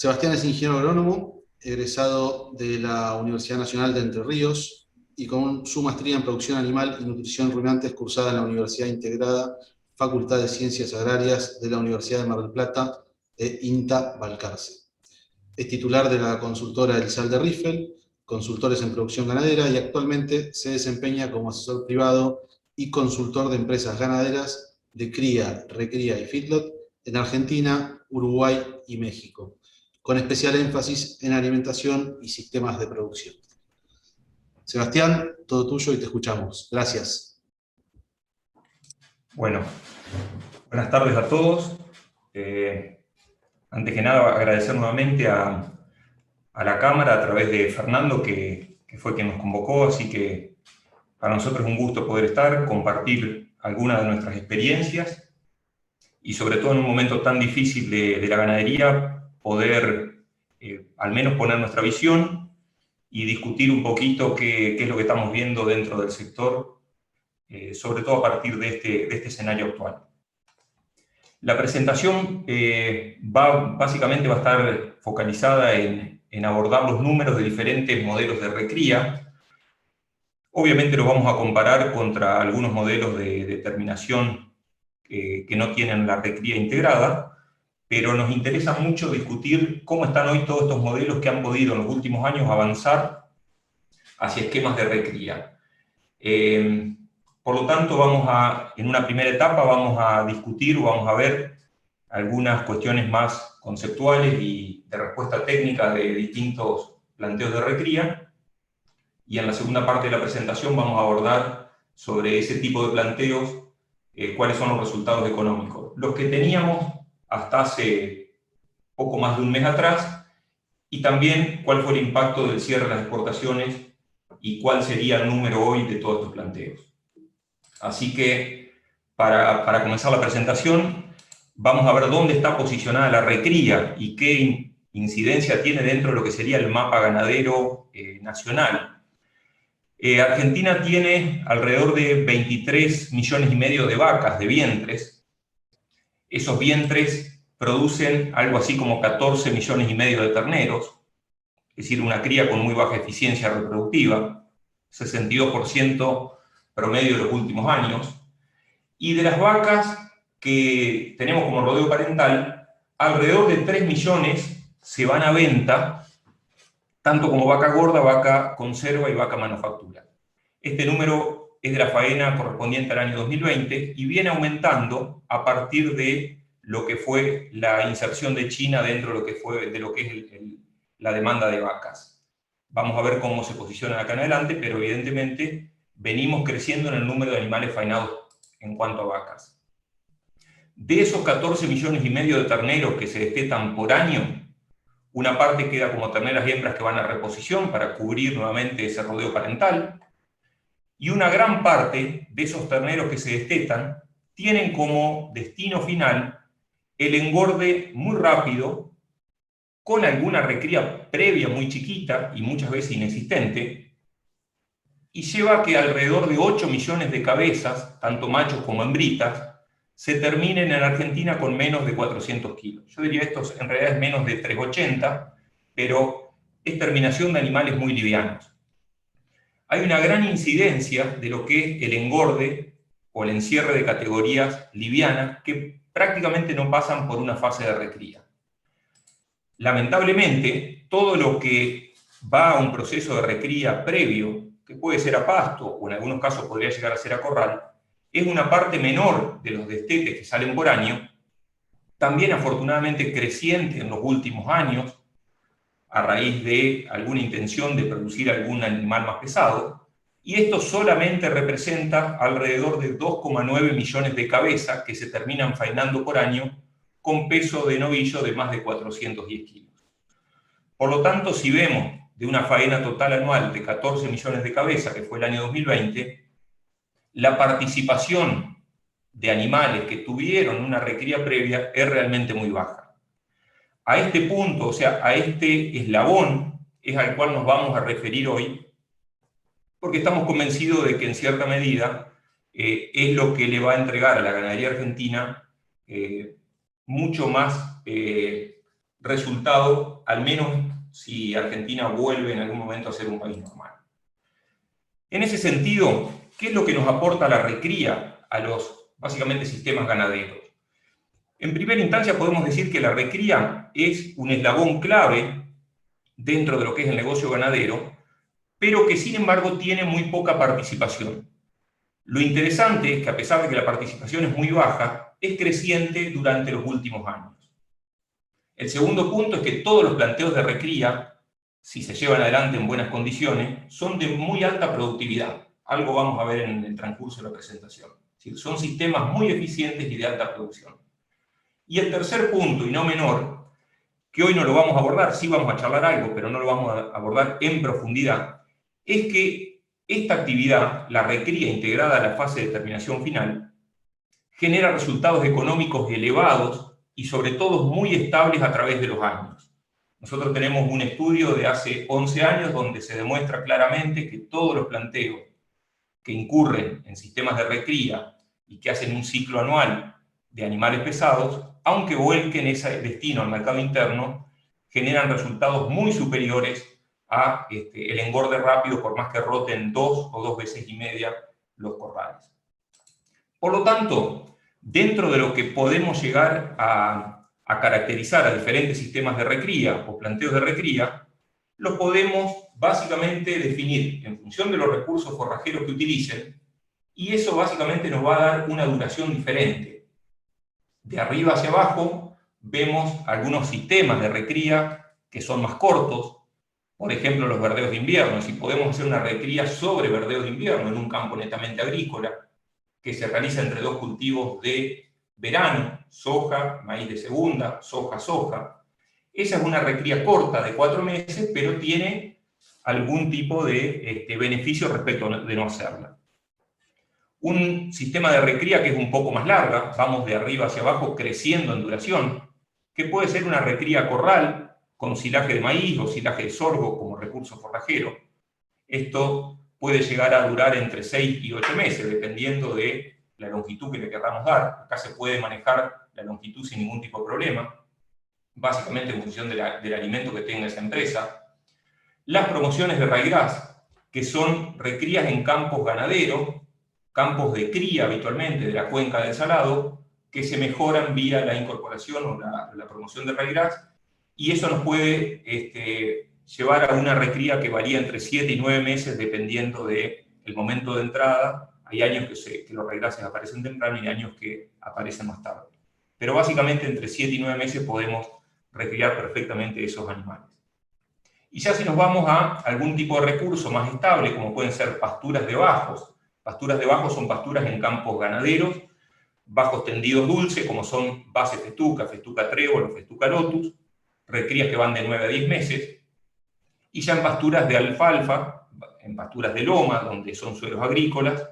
Sebastián es ingeniero agrónomo, egresado de la Universidad Nacional de Entre Ríos y con su maestría en producción animal y nutrición ruminantes cursada en la Universidad Integrada, Facultad de Ciencias Agrarias de la Universidad de Mar del Plata e INTA Balcarce. Es titular de la consultora El Sal de Riffel, consultores en producción ganadera, y actualmente se desempeña como asesor privado y consultor de empresas ganaderas de cría, recría y feedlot en Argentina, Uruguay y México, con especial énfasis en alimentación y sistemas de producción. Sebastián, todo tuyo y te escuchamos. Gracias. Bueno, buenas tardes a todos. Antes que nada, agradecer nuevamente a la Cámara a través de Fernando, que fue quien nos convocó, así que para nosotros es un gusto poder estar, compartir algunas de nuestras experiencias y sobre todo en un momento tan difícil de la ganadería, poder al menos poner nuestra visión y discutir un poquito qué es lo que estamos viendo dentro del sector, sobre todo a partir de este escenario actual. La presentación básicamente va a estar focalizada en abordar los números de diferentes modelos de recría. Obviamente los vamos a comparar contra algunos modelos de terminación que no tienen la recría integrada, pero nos interesa mucho discutir cómo están hoy todos estos modelos que han podido en los últimos años avanzar hacia esquemas de recría. Por lo tanto, en una primera etapa vamos a discutir o vamos a ver algunas cuestiones más conceptuales y de respuesta técnica de distintos planteos de recría. Y en la segunda parte de la presentación vamos a abordar sobre ese tipo de planteos cuáles son los resultados económicos. Los que teníamos hasta hace poco más de un mes atrás, y también cuál fue el impacto del cierre de las exportaciones y cuál sería el número hoy de todos estos planteos. Así que, para comenzar la presentación, vamos a ver dónde está posicionada la recría y qué incidencia tiene dentro de lo que sería el mapa ganadero nacional. Argentina tiene alrededor de 23 millones y medio de vacas, de vientres. Esos vientres producen algo así como 14 millones y medio de terneros, es decir, una cría con muy baja eficiencia reproductiva, 62% promedio de los últimos años. Y de las vacas que tenemos como rodeo parental, alrededor de 3 millones se van a venta, tanto como vaca gorda, vaca conserva y vaca manufactura. Este número es de la faena correspondiente al año 2020 y viene aumentando a partir de lo que fue la inserción de China dentro de lo que es la demanda de vacas. Vamos a ver cómo se posicionan acá en adelante, pero evidentemente venimos creciendo en el número de animales faenados en cuanto a vacas. De esos 14 millones y medio de terneros que se destetan por año, una parte queda como terneras y hembras que van a reposición para cubrir nuevamente ese rodeo parental, y una gran parte de esos terneros que se destetan tienen como destino final el engorde muy rápido, con alguna recría previa muy chiquita y muchas veces inexistente, y lleva a que alrededor de 8 millones de cabezas, tanto machos como hembritas, se terminen en Argentina con menos de 400 kilos. Yo diría esto en realidad es menos de 380, pero es terminación de animales muy livianos. Hay una gran incidencia de lo que es el engorde o el encierre de categorías livianas que prácticamente no pasan por una fase de recría. Lamentablemente, todo lo que va a un proceso de recría previo, que puede ser a pasto o en algunos casos podría llegar a ser a corral, es una parte menor de los destetes que salen por año, también afortunadamente creciente en los últimos años, a raíz de alguna intención de producir algún animal más pesado, y esto solamente representa alrededor de 2,9 millones de cabezas que se terminan faenando por año con peso de novillo de más de 410 kilos. Por lo tanto, si vemos de una faena total anual de 14 millones de cabezas, que fue el año 2020, la participación de animales que tuvieron una recría previa es realmente muy baja. A este punto, o sea, a este eslabón, es al cual nos vamos a referir hoy, porque estamos convencidos de que en cierta medida es lo que le va a entregar a la ganadería argentina mucho más resultado al menos si Argentina vuelve en algún momento a ser un país normal. En ese sentido, ¿qué es lo que nos aporta la recría a los, básicamente, sistemas ganaderos? En primera instancia podemos decir que la recría es un eslabón clave dentro de lo que es el negocio ganadero, pero que sin embargo tiene muy poca participación. Lo interesante es que a pesar de que la participación es muy baja, es creciente durante los últimos años. El segundo punto es que todos los planteos de recría, si se llevan adelante en buenas condiciones, son de muy alta productividad. Algo vamos a ver en el transcurso de la presentación. Es decir, son sistemas muy eficientes y de alta producción. Y el tercer punto, y no menor, que hoy no lo vamos a abordar, sí vamos a charlar algo, pero no lo vamos a abordar en profundidad, es que esta actividad, la recría integrada a la fase de terminación final, genera resultados económicos elevados y sobre todo muy estables a través de los años. Nosotros tenemos un estudio de hace 11 años donde se demuestra claramente que todos los planteos que incurren en sistemas de recría y que hacen un ciclo anual de animales pesados, aunque vuelquen ese destino al mercado interno, generan resultados muy superiores a el engorde rápido, por más que roten 2 o 2 veces y media los corrales. Por lo tanto, dentro de lo que podemos llegar a caracterizar a diferentes sistemas de recría o planteos de recría, los podemos básicamente definir en función de los recursos forrajeros que utilicen, y eso básicamente nos va a dar una duración diferente. De arriba hacia abajo vemos algunos sistemas de recría que son más cortos, por ejemplo los verdeos de invierno. Si podemos hacer una recría sobre verdeos de invierno en un campo netamente agrícola, que se realiza entre dos cultivos de verano, soja, maíz de segunda, soja, soja. Esa es una recría corta de 4 meses, pero tiene algún tipo de beneficio respecto de no hacerla. Un sistema de recría que es un poco más larga, vamos de arriba hacia abajo creciendo en duración, que puede ser una recría corral con silaje de maíz o silaje de sorgo como recurso forrajero. Esto puede llegar a durar entre 6 y 8 meses, dependiendo de la longitud que le queramos dar. Acá se puede manejar la longitud sin ningún tipo de problema, básicamente en función del alimento que tenga esa empresa. Las promociones de raigras, que son recrías en campos ganaderos, campos de cría habitualmente de la cuenca del Salado, que se mejoran vía la incorporación o la promoción de raigras, y eso nos puede llevar a una recría que varía entre 7 y 9 meses dependiendo del momento de entrada. Hay años que los raigrases aparecen temprano y años que aparecen más tarde. Pero básicamente entre 7 y 9 meses podemos recriar perfectamente esos animales. Y ya si nos vamos a algún tipo de recurso más estable, como pueden ser pasturas de bajos. Pasturas de bajos son pasturas en campos ganaderos, bajos tendidos dulces, como son base festuca, festuca trébol o festuca lotus, recrías que van de 9 a 10 meses, y ya en pasturas de alfalfa, en pasturas de loma, donde son suelos agrícolas,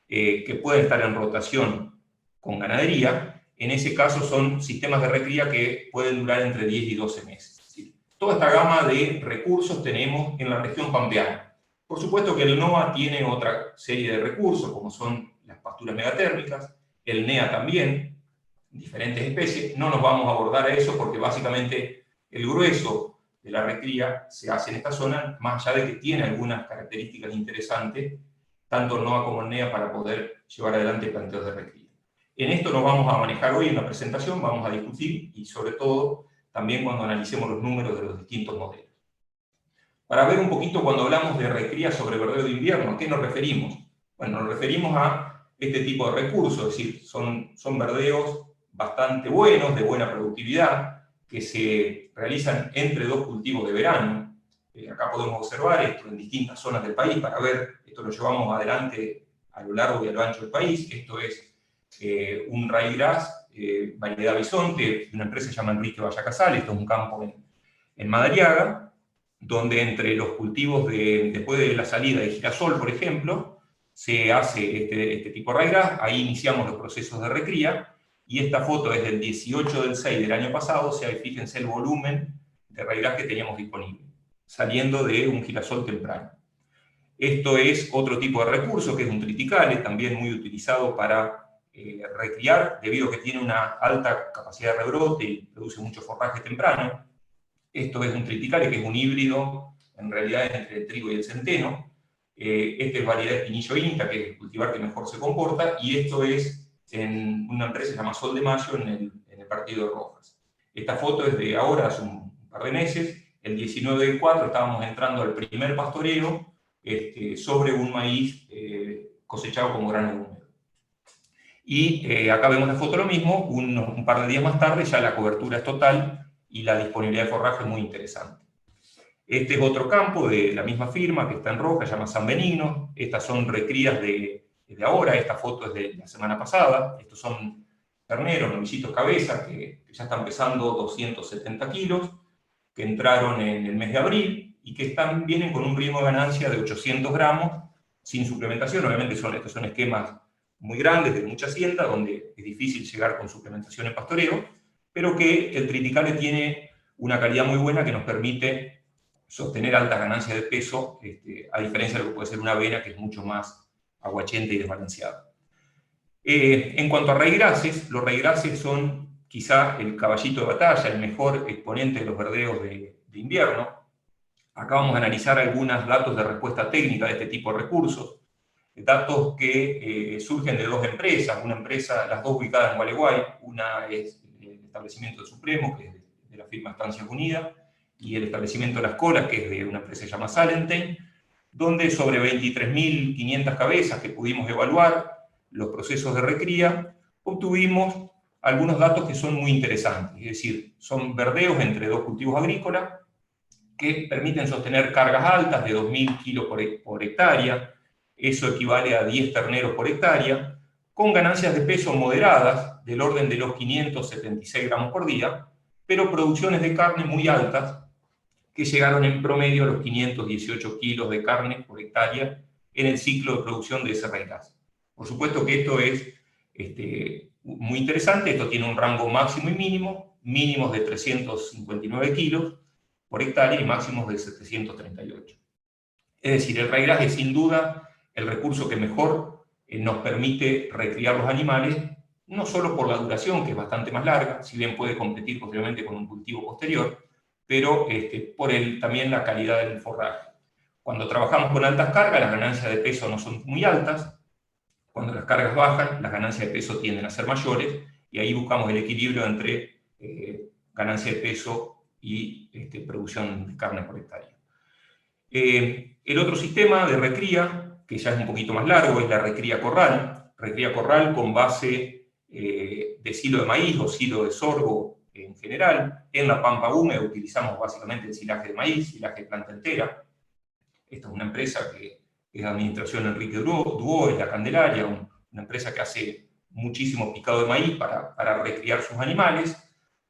que pueden estar en rotación con ganadería, en ese caso son sistemas de recría que pueden durar entre 10 y 12 meses. ¿Sí? Toda esta gama de recursos tenemos en la región pampeana. Por supuesto que el NOA tiene otra serie de recursos, como son las pasturas megatérmicas, el NEA también, diferentes especies. No nos vamos a abordar a eso porque básicamente el grueso de la recría se hace en esta zona, más allá de que tiene algunas características interesantes, tanto el NOA como el NEA, para poder llevar adelante planteos de recría. En esto nos vamos a manejar hoy en la presentación, vamos a discutir, y sobre todo también cuando analicemos los números de los distintos modelos. Para ver un poquito cuando hablamos de recría sobre verdeo de invierno, ¿a qué nos referimos? Bueno, nos referimos a este tipo de recursos, es decir, son verdeos bastante buenos, de buena productividad, que se realizan entre dos cultivos de verano. Acá podemos observar esto en distintas zonas del país para ver, esto lo llevamos adelante a lo largo y a lo ancho del país. Esto es un raigras, variedad bisonte, de una empresa que se llama Enrique Vallacasal. Esto es un campo en Madariaga, donde entre los cultivos después de la salida de girasol, por ejemplo, se hace este tipo de raigras. Ahí iniciamos los procesos de recría, y esta foto es del 18 del 6 del año pasado. O sea, fíjense el volumen de raigras que teníamos disponible, saliendo de un girasol temprano. Esto es otro tipo de recurso, que es un triticale, también muy utilizado para recriar, debido a que tiene una alta capacidad de rebrote y produce mucho forraje temprano. Esto es un triticale que es un híbrido, en realidad, entre el trigo y el centeno. Este es variedad Espinillo Inta, que es el cultivar que mejor se comporta, y esto es en una empresa que se llama Sol de Mayo, en el partido de Rojas. Esta foto es de ahora, hace un par de meses. El 19 del 4 estábamos entrando al primer pastoreo sobre un maíz cosechado como grano húmedo. Y acá vemos la foto lo mismo, un par de días más tarde ya la cobertura es total y la disponibilidad de forraje es muy interesante. Este es otro campo de la misma firma que está en roja, se llama San Benigno. Estas son recrías de ahora, esta foto es de la semana pasada. Estos son terneros, novillitos cabeza, que ya están pesando 270 kilos, que entraron en el mes de abril y que vienen con un ritmo de ganancia de 800 gramos sin suplementación. Obviamente estos son esquemas muy grandes, de mucha hacienda, donde es difícil llegar con suplementación en pastoreo, pero que el triticale tiene una calidad muy buena que nos permite sostener altas ganancias de peso, a diferencia de lo que puede ser una avena, que es mucho más aguachenta y desbalanceada. En cuanto a raigrases, los raigrases son quizá el caballito de batalla, el mejor exponente de los verdeos de invierno. Acá vamos a analizar algunos datos de respuesta técnica de este tipo de recursos, datos que surgen de dos empresas, las dos ubicadas en Gualeguay. Una es el establecimiento de Supremo, que es de la firma Estancias Unidas, y el establecimiento de Las Colas, que es de una empresa que se llama Salentine, donde sobre 23.500 cabezas que pudimos evaluar los procesos de recría, obtuvimos algunos datos que son muy interesantes. Es decir, son verdeos entre dos cultivos agrícolas que permiten sostener cargas altas de 2.000 kilos por hectárea. Eso equivale a 10 terneros por hectárea, con ganancias de peso moderadas del orden de los 576 gramos por día, pero producciones de carne muy altas, que llegaron en promedio a los 518 kilos de carne por hectárea en el ciclo de producción de ese raigras. Por supuesto que esto es muy interesante. Esto tiene un rango máximo y mínimo, mínimos de 359 kilos por hectárea y máximos de 738. Es decir, el raigras es sin duda el recurso que mejor nos permite recriar los animales, no solo por la duración, que es bastante más larga, si bien puede competir posteriormente con un cultivo posterior, pero por también la calidad del forraje. Cuando trabajamos con altas cargas, las ganancias de peso no son muy altas. Cuando las cargas bajan, las ganancias de peso tienden a ser mayores, y ahí buscamos el equilibrio entre ganancia de peso y producción de carne por hectárea. El otro sistema de recría, que ya es un poquito más largo, es la recría corral con base de silo de maíz o silo de sorgo en general. En la pampa húmeda utilizamos básicamente el silaje de maíz, silaje de planta entera. Esta es una empresa que es de administración Enrique Duó, es la Candelaria, una empresa que hace muchísimo picado de maíz para recriar sus animales,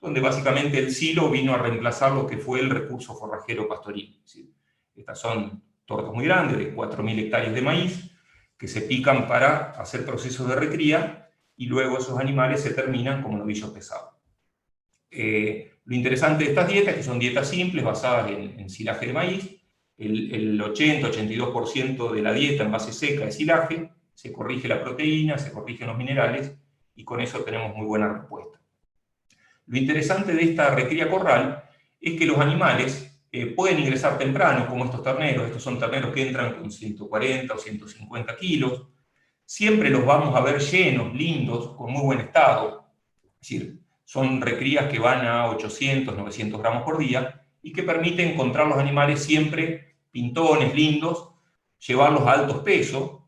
donde básicamente el silo vino a reemplazar lo que fue el recurso forrajero pastoril. Es decir, estas son tortas muy grandes, de 4.000 hectáreas de maíz, que se pican para hacer procesos de recría, y luego esos animales se terminan como novillos pesados. Lo interesante de estas dietas es que son dietas simples, basadas en silaje de maíz. El 80-82% de la dieta en base seca es silaje, se corrige la proteína, se corrigen los minerales, y con eso tenemos muy buena respuesta. Lo interesante de esta recría corral es que los animales pueden ingresar temprano, como estos terneros. Estos son terneros que entran con 140 o 150 kilos. Siempre los vamos a ver llenos, lindos, con muy buen estado. Es decir, son recrías que van a 800, 900 gramos por día y que permiten encontrar los animales siempre pintones, lindos, llevarlos a altos pesos.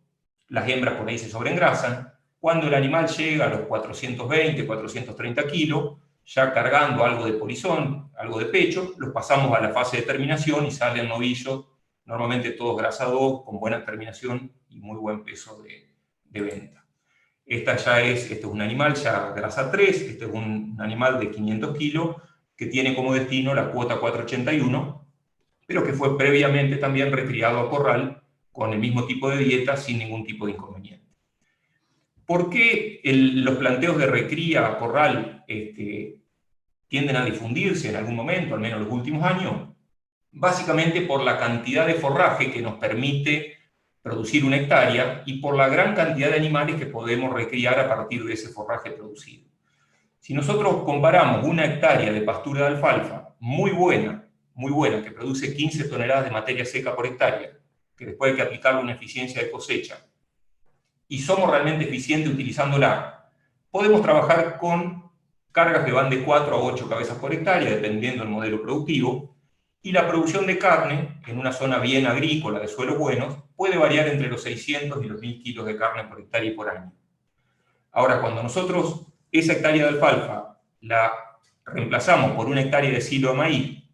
Las hembras por ahí se sobreengrasan. Cuando el animal llega a los 420, 430 kilos, ya cargando algo de polizón, algo de pecho, los pasamos a la fase de terminación y salen novillos, normalmente todos grasa 2, con buena terminación y muy buen peso de venta. Este es un animal ya grasa 3, este es un animal de 500 kilos que tiene como destino la cuota 481, pero que fue previamente también recriado a corral con el mismo tipo de dieta sin ningún tipo de inconveniente. ¿Por qué los planteos de recría a corral tienden a difundirse en algún momento, al menos en los últimos años? Básicamente por la cantidad de forraje que nos permite producir una hectárea y por la gran cantidad de animales que podemos recriar a partir de ese forraje producido. Si nosotros comparamos una hectárea de pastura de alfalfa muy buena muy buena, que produce 15 toneladas de materia seca por hectárea, que después hay que aplicarle una eficiencia de cosecha, y somos realmente eficientes utilizándola, podemos trabajar con cargas que van de 4 a 8 cabezas por hectárea, dependiendo del modelo productivo, y la producción de carne, en una zona bien agrícola, de suelos buenos, puede variar entre los 600 y los 1000 kilos de carne por hectárea y por año. Ahora, cuando nosotros esa hectárea de alfalfa la reemplazamos por una hectárea de silo de maíz,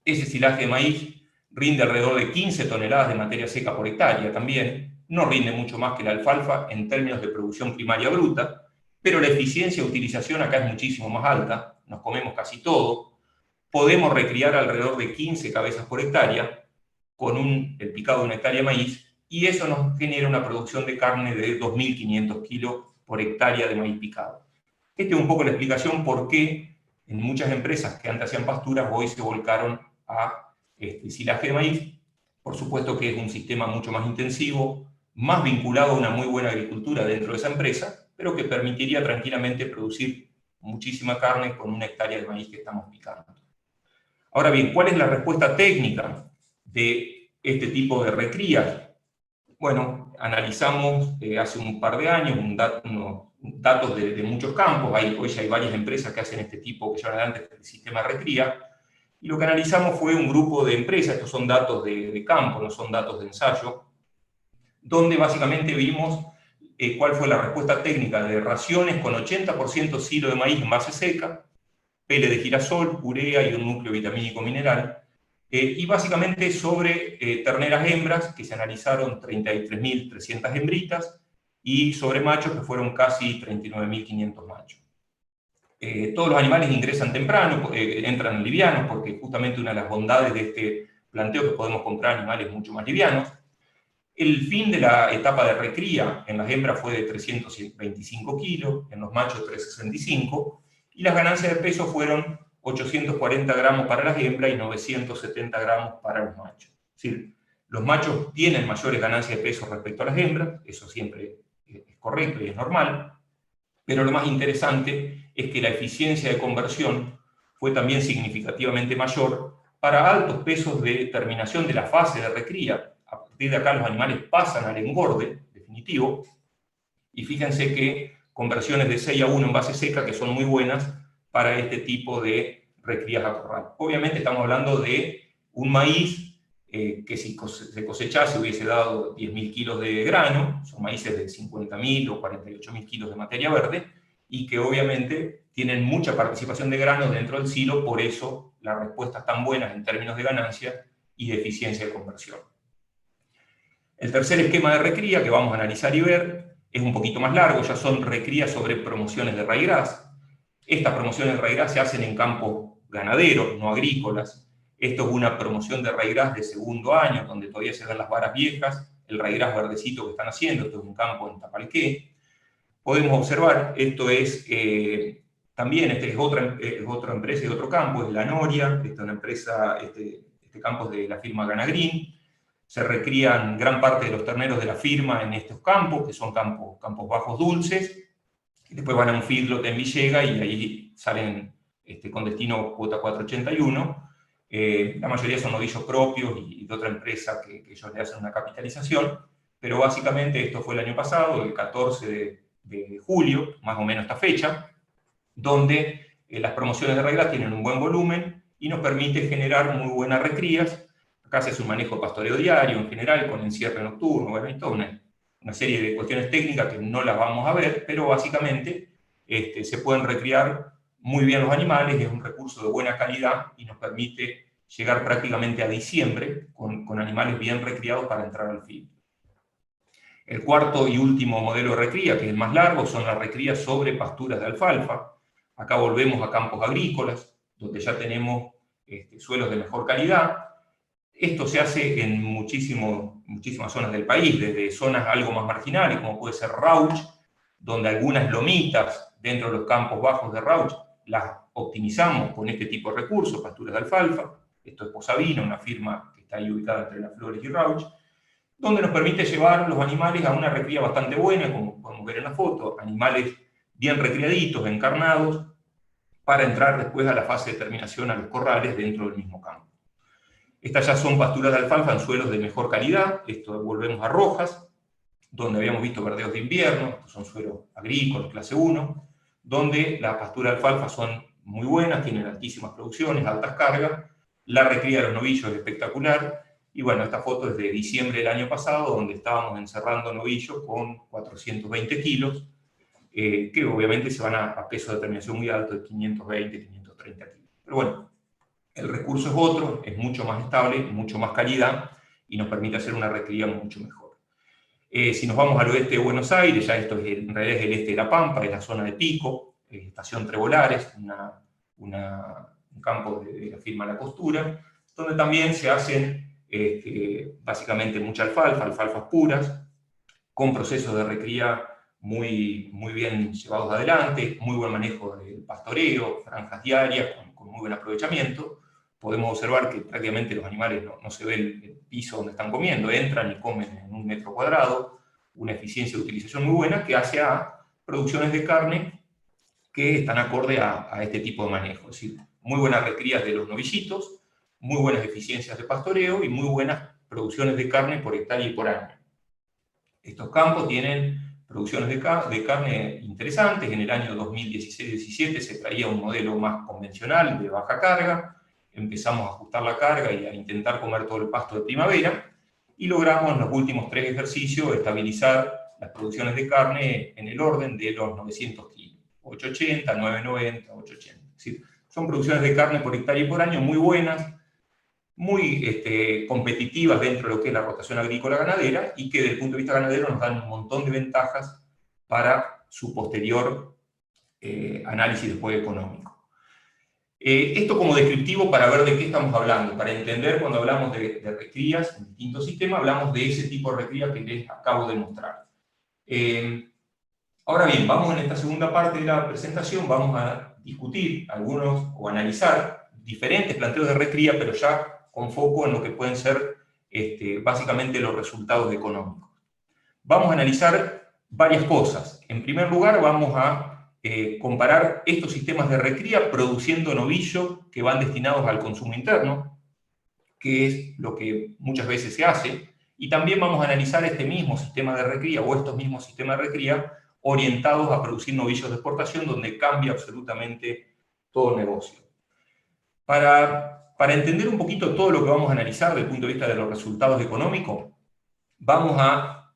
ese silaje de maíz rinde alrededor de 15 toneladas de materia seca por hectárea también, no rinde mucho más que la alfalfa en términos de producción primaria bruta, pero la eficiencia de utilización acá es muchísimo más alta, nos comemos casi todo, podemos recriar alrededor de 15 cabezas por hectárea con el picado de una hectárea de maíz, y eso nos genera una producción de carne de 2.500 kilos por hectárea de maíz picado. Esta es un poco la explicación por qué en muchas empresas que antes hacían pasturas hoy se volcaron a silaje de maíz. Por supuesto que es un sistema mucho más intensivo, más vinculado a una muy buena agricultura dentro de esa empresa, pero que permitiría tranquilamente producir muchísima carne con una hectárea de maíz que estamos picando. Ahora bien, ¿cuál es la respuesta técnica de este tipo de recrías? Bueno, analizamos hace un par de años unos datos de muchos campos. Hoy ya hay varias empresas que hacen este tipo, que llevan adelante el sistema de recría, y lo que analizamos fue un grupo de empresas, estos son datos de campo, no son datos de ensayo, donde básicamente vimos cuál fue la respuesta técnica de raciones con 80% silo de maíz en base seca, pele de girasol, urea y un núcleo vitamínico mineral, y básicamente sobre terneras hembras, que se analizaron 33.300 hembritas, y sobre machos, que fueron casi 39.500 machos. Todos los animales ingresan temprano, entran livianos, porque justamente una de las bondades de este planteo es que podemos comprar animales mucho más livianos. El fin de la etapa de recría en las hembras fue de 325 kilos, en los machos 365, y las ganancias de peso fueron 840 gramos para las hembras y 970 gramos para los machos. Es decir, los machos tienen mayores ganancias de peso respecto a las hembras, eso siempre es correcto y es normal, pero lo más interesante es que la eficiencia de conversión fue también significativamente mayor para altos pesos de terminación de la fase de recría. A partir de acá los animales pasan al engorde definitivo, y fíjense que conversiones de 6 a 1 en base seca que son muy buenas para este tipo de recrías a corral. Obviamente estamos hablando de un maíz que si se cosechase hubiese dado 10.000 kilos de grano, son maíces de 50.000 o 48.000 kilos de materia verde, y que obviamente tienen mucha participación de grano dentro del silo, por eso las respuestas tan buenas en términos de ganancia y de eficiencia de conversión. El tercer esquema de recría que vamos a analizar y ver es un poquito más largo, ya son recrías sobre promociones de raigras. Estas promociones de raigras se hacen en campos ganaderos, no agrícolas. Esto es una promoción de raigras de segundo año, donde todavía se dan las varas viejas, el raigras verdecito que están haciendo. Esto es un campo en Tapalqué. Podemos observar, esto es también, es otra empresa de otro campo, es La Noria, esta es una empresa, este campo es de la firma Ganagrín. Se recrían gran parte de los terneros de la firma en estos campos, que son campos bajos dulces, y después van a un feedlot en Villega y ahí salen con destino cuota 481. La mayoría son novillos propios y de otra empresa que ellos le hacen una capitalización, pero básicamente esto fue el año pasado, el 14 de julio, más o menos esta fecha, donde las promociones de reglas tienen un buen volumen y nos permite generar muy buenas recrías. Acá se hace un manejo de pastoreo diario en general, con encierre nocturno, bueno, hay toda una serie de cuestiones técnicas que no las vamos a ver, pero básicamente se pueden recriar muy bien los animales, es un recurso de buena calidad y nos permite llegar prácticamente a diciembre con animales bien recriados para entrar al feed. El cuarto y último modelo de recría, que es el más largo, son las recrías sobre pasturas de alfalfa. Acá volvemos a campos agrícolas, donde ya tenemos suelos de mejor calidad. Esto se hace en muchísimas zonas del país, desde zonas algo más marginales, como puede ser Rauch, donde algunas lomitas dentro de los campos bajos de Rauch las optimizamos con este tipo de recursos, pasturas de alfalfa. Esto es Posavino, una firma que está ahí ubicada entre Las Flores y Rauch, donde nos permite llevar los animales a una recría bastante buena, como podemos ver en la foto, animales bien recriaditos, encarnados, para entrar después a la fase de terminación a los corrales dentro del mismo campo. Estas ya son pasturas de alfalfa en suelos de mejor calidad. Esto volvemos a Rojas, donde habíamos visto verdeos de invierno, son suelos agrícolas, clase 1, donde las pasturas de alfalfa son muy buenas, tienen altísimas producciones, altas cargas, la recría de los novillos es espectacular, y bueno, esta foto es de diciembre del año pasado, donde estábamos encerrando novillos con 420 kilos, que obviamente se van a peso de terminación muy alto, de 520, 530 kilos. Pero bueno, el recurso es otro, es mucho más estable, mucho más calidad, y nos permite hacer una recría mucho mejor. Si nos vamos al oeste de Buenos Aires, ya esto es en realidad es el este de La Pampa, es la zona de Pico, estación Trebolares, un campo de la firma La Costura, donde también se hacen básicamente mucha alfalfa, alfalfas puras, con procesos de recría muy bien llevados adelante, muy buen manejo del pastoreo, franjas diarias, con muy buen aprovechamiento. Podemos observar que prácticamente los animales no se ve el piso donde están comiendo, entran y comen en 1 metro cuadrado, una eficiencia de utilización muy buena que hace a producciones de carne que están acorde a este tipo de manejo. Es decir, muy buenas recrías de los novillitos, muy buenas eficiencias de pastoreo y muy buenas producciones de carne por hectárea y por año. Estos campos tienen producciones de carne interesantes. En el año 2016-17 se traía un modelo más convencional de baja carga, empezamos a ajustar la carga y a intentar comer todo el pasto de primavera, y logramos en los últimos 3 ejercicios estabilizar las producciones de carne en el orden de los 900 kilos, 880, 990, 880. Es decir, son producciones de carne por hectárea y por año muy buenas, muy competitivas dentro de lo que es la rotación agrícola ganadera, y que desde el punto de vista ganadero nos dan un montón de ventajas para su posterior análisis después económico. Esto como descriptivo para ver de qué estamos hablando, para entender cuando hablamos de recrías en distintos sistemas, hablamos de ese tipo de recrías que les acabo de mostrar. Ahora bien, vamos en esta segunda parte de la presentación, vamos a discutir algunos o analizar diferentes planteos de recría, pero ya con foco en lo que pueden ser básicamente los resultados económicos. Vamos a analizar varias cosas. En primer lugar, vamos a comparar estos sistemas de recría produciendo novillos que van destinados al consumo interno, que es lo que muchas veces se hace, y también vamos a analizar este mismo sistema de recría o estos mismos sistemas de recría orientados a producir novillos de exportación, donde cambia absolutamente todo el negocio. Para entender un poquito todo lo que vamos a analizar desde el punto de vista de los resultados económicos, vamos a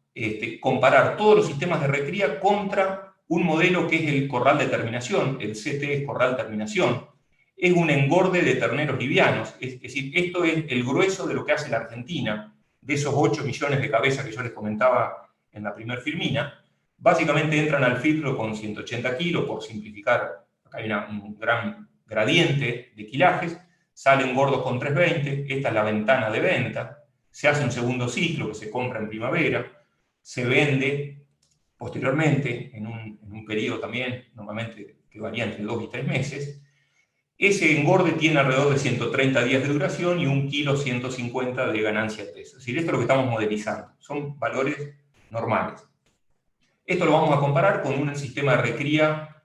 comparar todos los sistemas de recría contra un modelo que es el corral de terminación. El CT es corral terminación. Es un engorde de terneros livianos. Es decir, esto es el grueso de lo que hace la Argentina, de esos 8 millones de cabezas que yo les comentaba en la primer filmina. Básicamente entran al filtro con 180 kilos, por simplificar, acá hay un gran gradiente de quilajes, salen gordos con 320, esta es la ventana de venta, se hace un segundo ciclo que se compra en primavera, se vende posteriormente en un periodo también, normalmente que varía entre 2 y 3 meses. Ese engorde tiene alrededor de 130 días de duración y 1,150 kg de ganancia de peso. Es decir, esto es lo que estamos modelizando, son valores normales. Esto lo vamos a comparar con un sistema de recría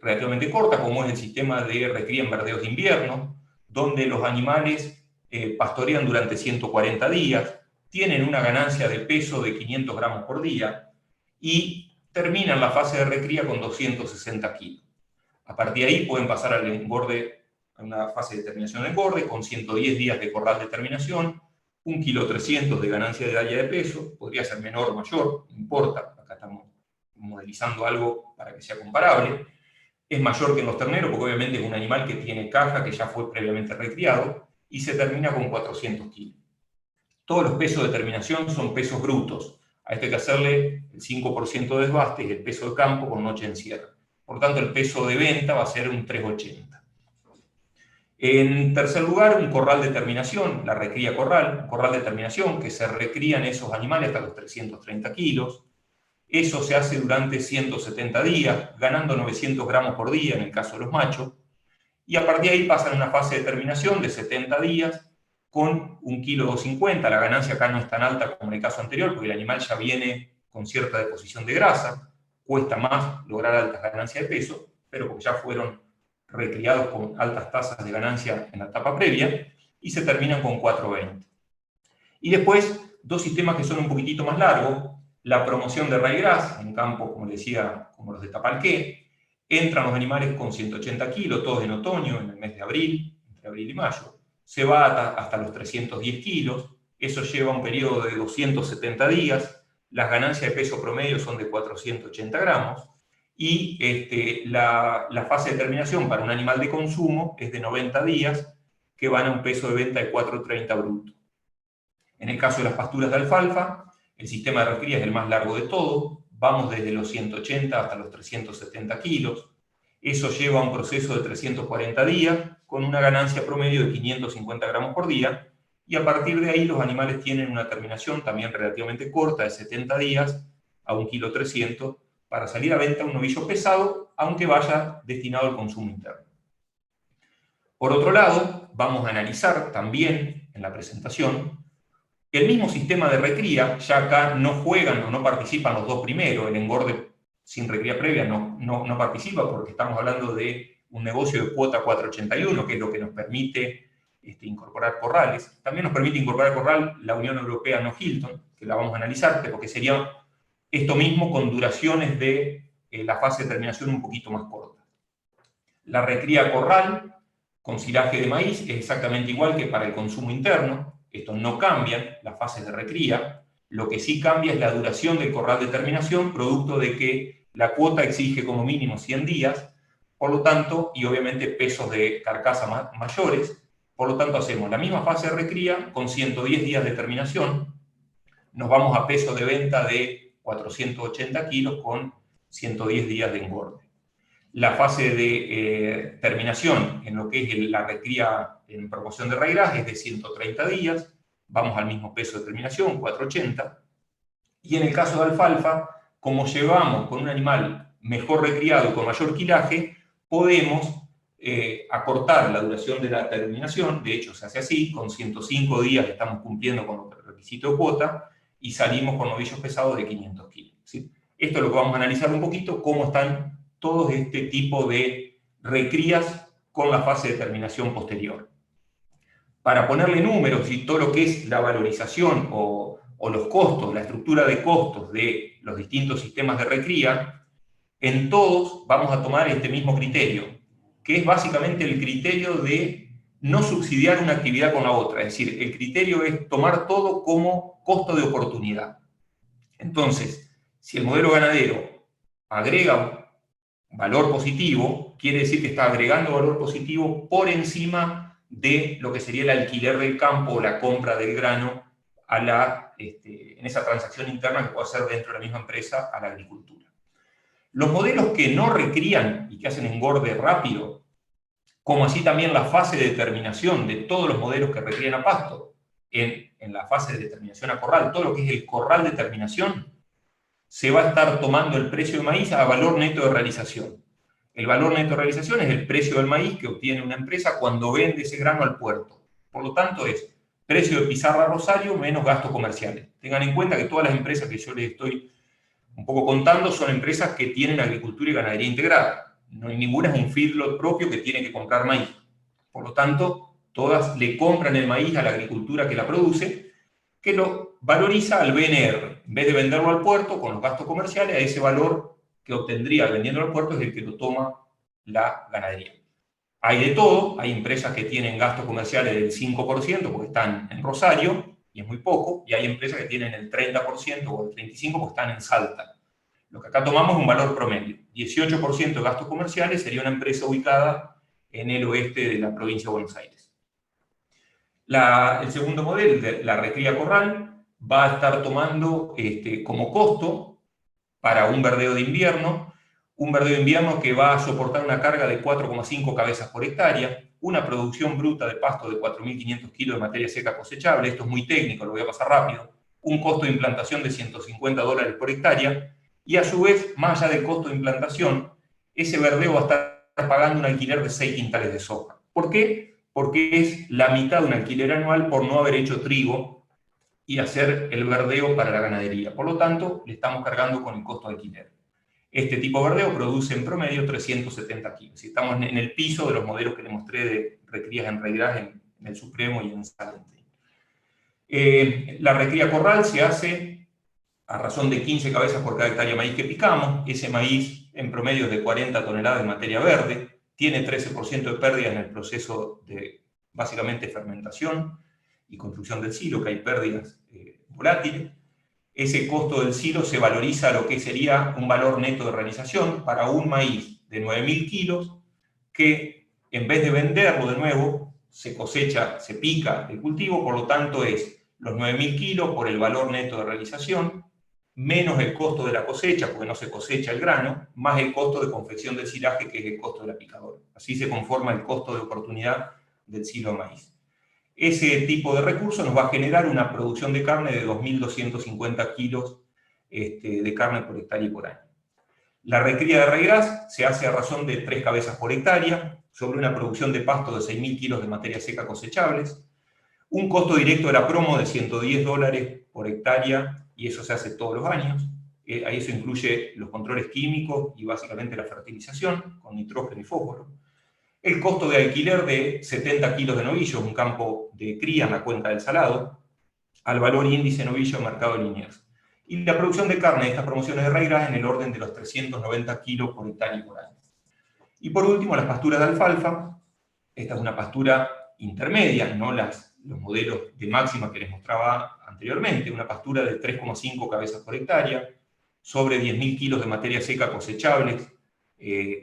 relativamente corta, como es el sistema de recría en verdeos de invierno, donde los animales pastorean durante 140 días, tienen una ganancia de peso de 500 gramos por día y terminan la fase de recría con 260 kilos. A partir de ahí pueden pasar al engorde, a una fase de terminación de engorde, con 110 días de corral de terminación, 1,3 kg de ganancia de área de peso, podría ser menor o mayor, no importa, acá estamos modelizando algo para que sea comparable. Es mayor que en los terneros, porque obviamente es un animal que tiene caja, que ya fue previamente recriado, y se termina con 400 kilos. Todos los pesos de terminación son pesos brutos. A esto hay que hacerle el 5% de desbaste, el peso de campo con noche en cierre. Por tanto, el peso de venta va a ser un 380. En tercer lugar, un corral de terminación, la recría corral, un corral de terminación que se recrían esos animales hasta los 330 kilos. Eso se hace durante 170 días, ganando 900 gramos por día en el caso de los machos. Y a partir de ahí pasan a una fase de terminación de 70 días con 1,250 kg. La ganancia acá no es tan alta como en el caso anterior, porque el animal ya viene con cierta deposición de grasa. Cuesta más lograr altas ganancias de peso, pero porque ya fueron recriados con altas tasas de ganancia en la etapa previa. y se terminan con 420. Y después, dos sistemas que son un poquitito más largos, la promoción de ryegrass, en campos, como les decía, como los de Tapalqué, entran los animales con 180 kilos, todos en otoño, en el mes de abril, entre abril y mayo, se va hasta los 310 kilos, eso lleva un periodo de 270 días, las ganancias de peso promedio son de 480 gramos, y la fase de terminación para un animal de consumo es de 90 días, que van a un peso de venta de 430 bruto. En el caso de las pasturas de alfalfa, el sistema de recría es el más largo de todo, vamos desde los 180 hasta los 370 kilos, eso lleva a un proceso de 340 días, con una ganancia promedio de 550 gramos por día, y a partir de ahí los animales tienen una terminación también relativamente corta, de 70 días a 1,3 kg, para salir a venta un novillo pesado, aunque vaya destinado al consumo interno. Por otro lado, vamos a analizar también en la presentación el mismo sistema de recría. Ya acá no juegan o no participan los dos primeros, el engorde sin recría previa no participa, porque estamos hablando de un negocio de cuota 481, que es lo que nos permite incorporar corrales. También nos permite incorporar corral la Unión Europea no Hilton, que la vamos a analizar, pero que sería esto mismo con duraciones de la fase de terminación un poquito más corta. La recría corral con silaje de maíz es exactamente igual que para el consumo interno. Esto no cambia las fases de recría. Lo que sí cambia es la duración del corral de terminación, producto de que la cuota exige como mínimo 100 días, por lo tanto, y obviamente pesos de carcasa mayores, por lo tanto hacemos la misma fase de recría con 110 días de terminación, nos vamos a peso de venta de 480 kilos con 110 días de engorde. La fase de terminación en lo que es la recría en proporción de ryegrass es de 130 días, vamos al mismo peso de terminación, 480, y en el caso de alfalfa, como llevamos con un animal mejor recriado y con mayor quilaje, podemos acortar la duración de la terminación. De hecho se hace así, con 105 días estamos cumpliendo con el requisito de cuota, y salimos con novillos pesados de 500 kilos. ¿Sí? Esto es lo que vamos a analizar un poquito, cómo están todos este tipo de recrías con la fase de terminación posterior. Para ponerle números y todo lo que es la valorización o los costos, la estructura de costos de los distintos sistemas de recría, en todos vamos a tomar este mismo criterio, que es básicamente el criterio de no subsidiar una actividad con la otra. Es decir, el criterio es tomar todo como costo de oportunidad. Entonces, si el modelo ganadero agrega valor positivo, quiere decir que está agregando valor positivo por encima de lo que sería el alquiler del campo o la compra del grano en esa transacción interna que puede hacer dentro de la misma empresa a la agricultura. Los modelos que no recrían y que hacen engorde rápido, como así también la fase de determinación de todos los modelos que recrían a pasto, en la fase de determinación a corral, todo lo que es el corral de terminación, se va a estar tomando el precio de maíz a valor neto de realización. El valor neto de realización es el precio del maíz que obtiene una empresa cuando vende ese grano al puerto. Por lo tanto, es precio de pizarra Rosario menos gastos comerciales. Tengan en cuenta que todas las empresas que yo les estoy un poco contando son empresas que tienen agricultura y ganadería integrada. No hay ninguna es un feedlot propio que tiene que comprar maíz. Por lo tanto, todas le compran el maíz a la agricultura que la produce, que lo valoriza al BNR. En vez de venderlo al puerto con los gastos comerciales, a ese valor que obtendría vendiéndolo al puerto es el que lo toma la ganadería. Hay de todo, hay empresas que tienen gastos comerciales del 5% porque están en Rosario, y es muy poco, y hay empresas que tienen el 30% o el 35% porque están en Salta. Lo que acá tomamos es un valor promedio. 18% de gastos comerciales sería una empresa ubicada en el oeste de la provincia de Buenos Aires. El segundo modelo, la recría corral, va a estar tomando como costo para un verdeo de invierno, que va a soportar una carga de 4,5 cabezas por hectárea, una producción bruta de pasto de 4.500 kilos de materia seca cosechable, esto es muy técnico, lo voy a pasar rápido, un costo de implantación de $150 por hectárea, y a su vez, más allá del costo de implantación, ese verdeo va a estar pagando un alquiler de 6 quintales de soja. ¿Por qué? Porque es la mitad de un alquiler anual por no haber hecho trigo y hacer el verdeo para la ganadería. Por lo tanto, le estamos cargando con el costo de alquiler. Este tipo de verdeo produce en promedio 370 kilos. Si estamos en el piso de los modelos que les mostré de recrías en ryegrass en en el Supremo y en Salente. La recría corral se hace a razón de 15 cabezas por cada hectárea de maíz que picamos. Ese maíz en promedio es de 40 toneladas de materia verde, tiene 13% de pérdida en el proceso de, básicamente, fermentación y construcción del silo, que hay pérdidas volátiles. Ese costo del silo se valoriza a lo que sería un valor neto de realización para un maíz de 9.000 kilos, que en vez de venderlo de nuevo, se cosecha, se pica el cultivo, por lo tanto es los 9.000 kilos por el valor neto de realización, menos el costo de la cosecha, porque no se cosecha el grano, más el costo de confección del silaje, que es el costo de la picadora. Así se conforma el costo de oportunidad del silo de maíz. Ese tipo de recursos nos va a generar una producción de carne de 2.250 kilos de carne por hectárea y por año. La recría de regras se hace a razón de 3 cabezas por hectárea, sobre una producción de pasto de 6.000 kilos de materia seca cosechables, un costo directo de la promo de $110 por hectárea, y eso se hace todos los años. Ahí eso incluye los controles químicos y básicamente la fertilización con nitrógeno y fósforo. El costo de alquiler de 70 kilos de novillo, un campo de cría en la cuenca del Salado, al valor índice novillo mercado de Liniers. Y la producción de carne de estas promociones de regras en el orden de los 390 kilos por hectárea y por año. Y por último, las pasturas de alfalfa. Esta es una pastura intermedia, no los modelos de máxima que les mostraba anteriormente. Una pastura de 3,5 cabezas por hectárea, sobre 10.000 kilos de materia seca cosechables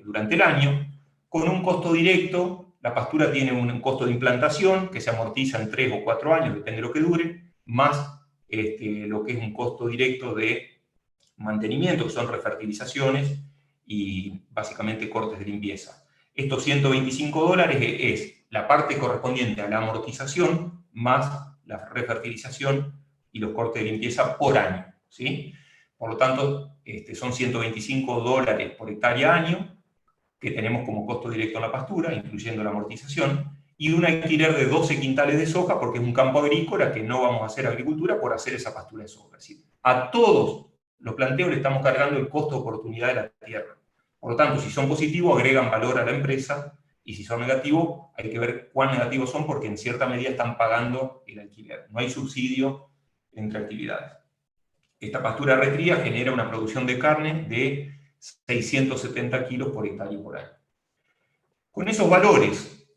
durante el año. Con un costo directo, la pastura tiene un costo de implantación que se amortiza en 3 o 4 años, depende de lo que dure, más lo que es un costo directo de mantenimiento, que son refertilizaciones y básicamente cortes de limpieza. Estos $125 es la parte correspondiente a la amortización más la refertilización y los cortes de limpieza por año, ¿sí? Por lo tanto, son $125 por hectárea año, que tenemos como costo directo en la pastura, incluyendo la amortización, y un alquiler de 12 quintales de soja, porque es un campo agrícola que no vamos a hacer agricultura por hacer esa pastura de soja. Es decir, a todos los planteos le estamos cargando el costo de oportunidad de la tierra. Por lo tanto, si son positivos, agregan valor a la empresa, y si son negativos, hay que ver cuán negativos son, porque en cierta medida están pagando el alquiler. No hay subsidio entre actividades. Esta pastura de recría genera una producción de carne de 670 kilos por hectárea y por año. Con esos valores